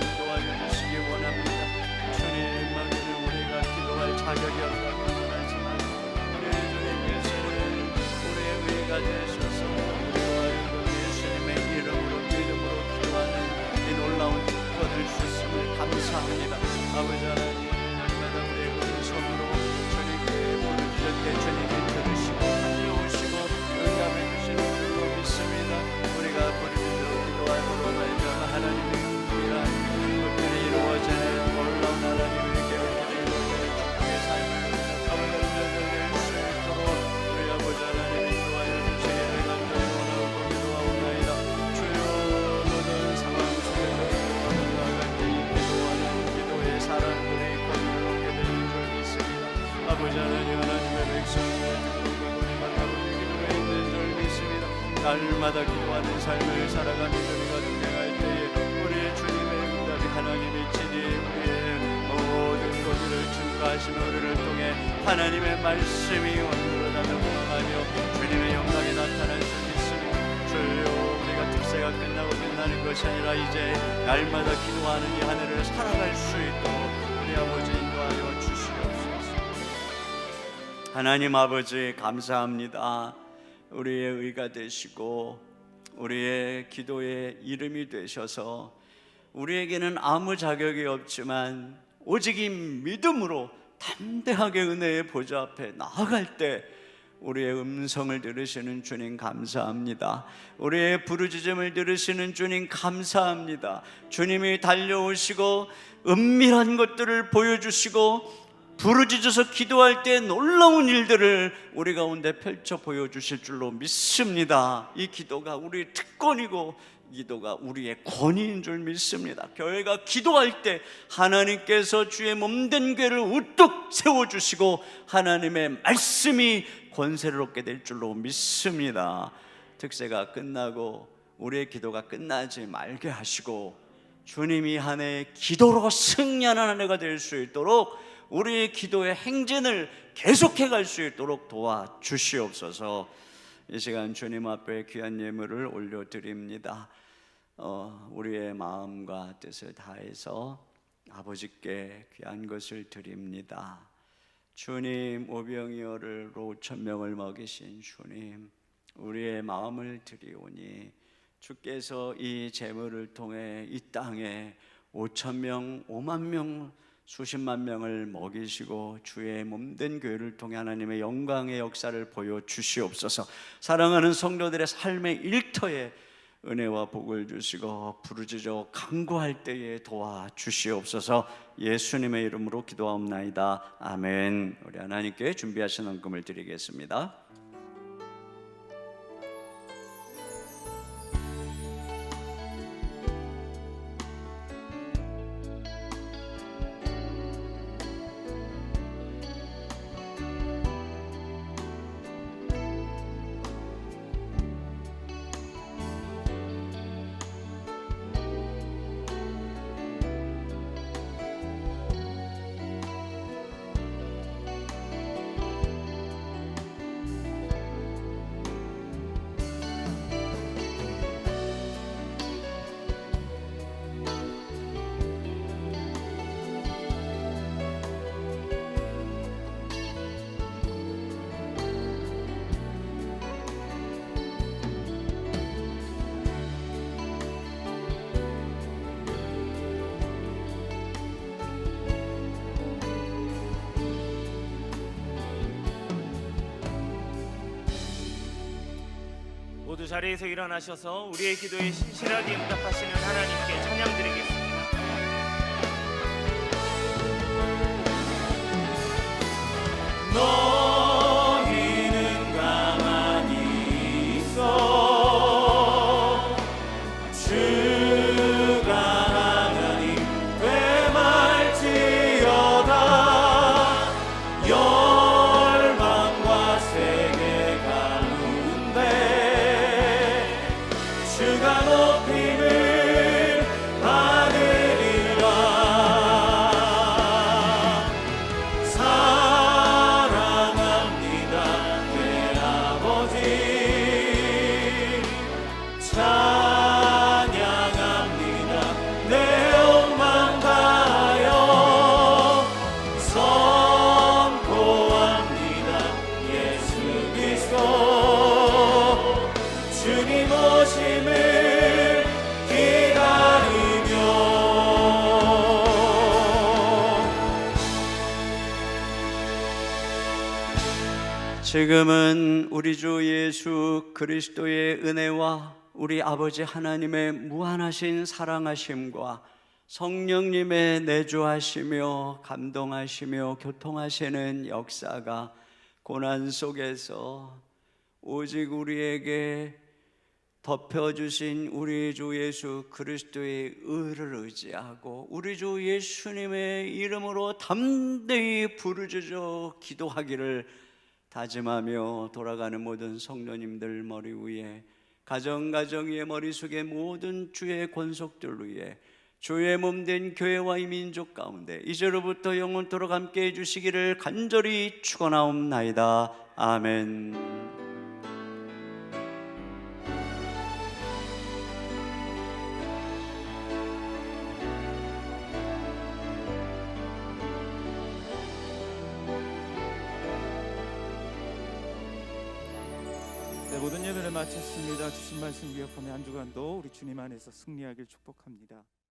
인도하여 주시기 원합니다. 주님만으로 우리가 기도할 자격이 없다고 말하지만 우리 주님께서는 우리의 의가 되셔서 우리와 하여금 예수님의 이름으로 믿음으로 기도하는 이 놀라운 특권을 주심을 감사합니다. 아버지 하나님, 날마다 우리의 음성으로 주님께 부르짖을 때 주님이 들으시고 달려오시고 응답해 주시는 줄로 믿습니다. 우리가 부르짖어 기도함으로 말미암아 하나님의 은밀한 것들이 이루어지는 놀라운 하나님의 계획들이 이루어지는 축복의 삶을 아버지 누릴 수 있도록 우리 아버지 하나님 인도하여 주시기를 간절히 원하고 기도하옵나이다. 주여, 모든 상황 속에서 나아갈 때 이 기도하는 기도의 사람들이 권위를 얻게 되는 줄 믿습니다. 아버지 하나님, 하나님의 백성들의 축복을 우리가 나누는 기도에 있는 줄 믿습니다. 날마다 기도하는 삶을 살아가는 우리가 동행할 때에 우리 주님의 응답이 하나님이 친히 우리의 모든 것들을 증거하시며 우리를 통해 하나님의 말씀이 원으로 나는 하며 주님의 영광이 나타날 줄 믿습니다. 주여, 우리가 특세가 끝나고 끝나는 것이 아니라 이제 날마다 기도하는 이 한 해를 살아갈 수 있도록 우리 아버지 인도하여 주시옵소서. 하나님 아버지, 감사합니다. 우리의 의가 되시고 우리의 기도의 이름이 되셔서 우리에게는 아무 자격이 없지만 오직 이 믿음으로 담대하게 은혜의 보좌 앞에 나아갈 때 우리의 음성을 들으시는 주님 감사합니다. 우리의 부르짖음을 들으시는 주님 감사합니다. 주님이 달려오시고 은밀한 것들을 보여주시고 부르짖어서 기도할 때 놀라운 일들을 우리 가운데 펼쳐 보여주실 줄로 믿습니다. 이 기도가 우리의 특권이고 기도가 우리의 권위인 줄 믿습니다. 교회가 기도할 때 하나님께서 주의 몸된 교회를 우뚝 세워주시고 하나님의 말씀이 권세를 얻게 될 줄로 믿습니다. 특세가 끝나고 우리의 기도가 끝나지 말게 하시고 주님이 한 해 기도로 승리하는 한 해가 될 수 있도록 우리의 기도의 행진을 계속해 갈 수 있도록 도와주시옵소서. 이 시간 주님 앞에 귀한 예물을 올려드립니다. 우리의 마음과 뜻을 다해서 아버지께 귀한 것을 드립니다. 주님, 오병이어를 5,000명을 먹이신 주님, 우리의 마음을 드리오니 주께서 이 제물을 통해 이 땅에 5,000명, 5만 명, 수십만 명을 먹이시고 주의 몸된 교회를 통해 하나님의 영광의 역사를 보여주시옵소서. 사랑하는 성도들의 삶의 일터에 은혜와 복을 주시고 부르짖어 간구할 때에 도와주시옵소서. 예수님의 이름으로 기도하옵나이다. 아멘. 우리 하나님께 준비하신 헌금을 드리겠습니다. 모두 자리에서 일어나셔서 우리의 기도에 신실하게 응답하시는 하나님께 찬양드리겠습니다. 너희는 가만히 있어 주가 하나님 되말지어다. 열방과 세계 가운데 주가 높임을 받으리라. 사랑합니다 내 아버지, 찬양합니다 내 온 마음 다하여, 선포합니다 예수 그리스도 주님 오심을 기다리며. 지금은 우리 주 예수 그리스도의 은혜와 우리 아버지 하나님의 무한하신 사랑하심과 성령님의 내주하시며 감동하시며 교통하시는 역사가 고난 속에서 오직 우리에게 덮여주신 우리 주 예수 그리스도의 의를 의지하고 우리 주 예수님의 이름으로 담대히 부르짖어 기도하기를 다짐하며 돌아가는 모든 성도님들 머리 위에, 가정 위에, 머릿속에 모든 주의 권속들 위에, 주의 몸된 교회와 이 민족 가운데 이제로부터 영원토록 함께 해주시기를 간절히 축원하옵나이다. 아멘. 네, 모든 예배를 마쳤습니다. 주신 말씀 기억하며 한 주간도 우리 주님 안에서 승리하길 축복합니다.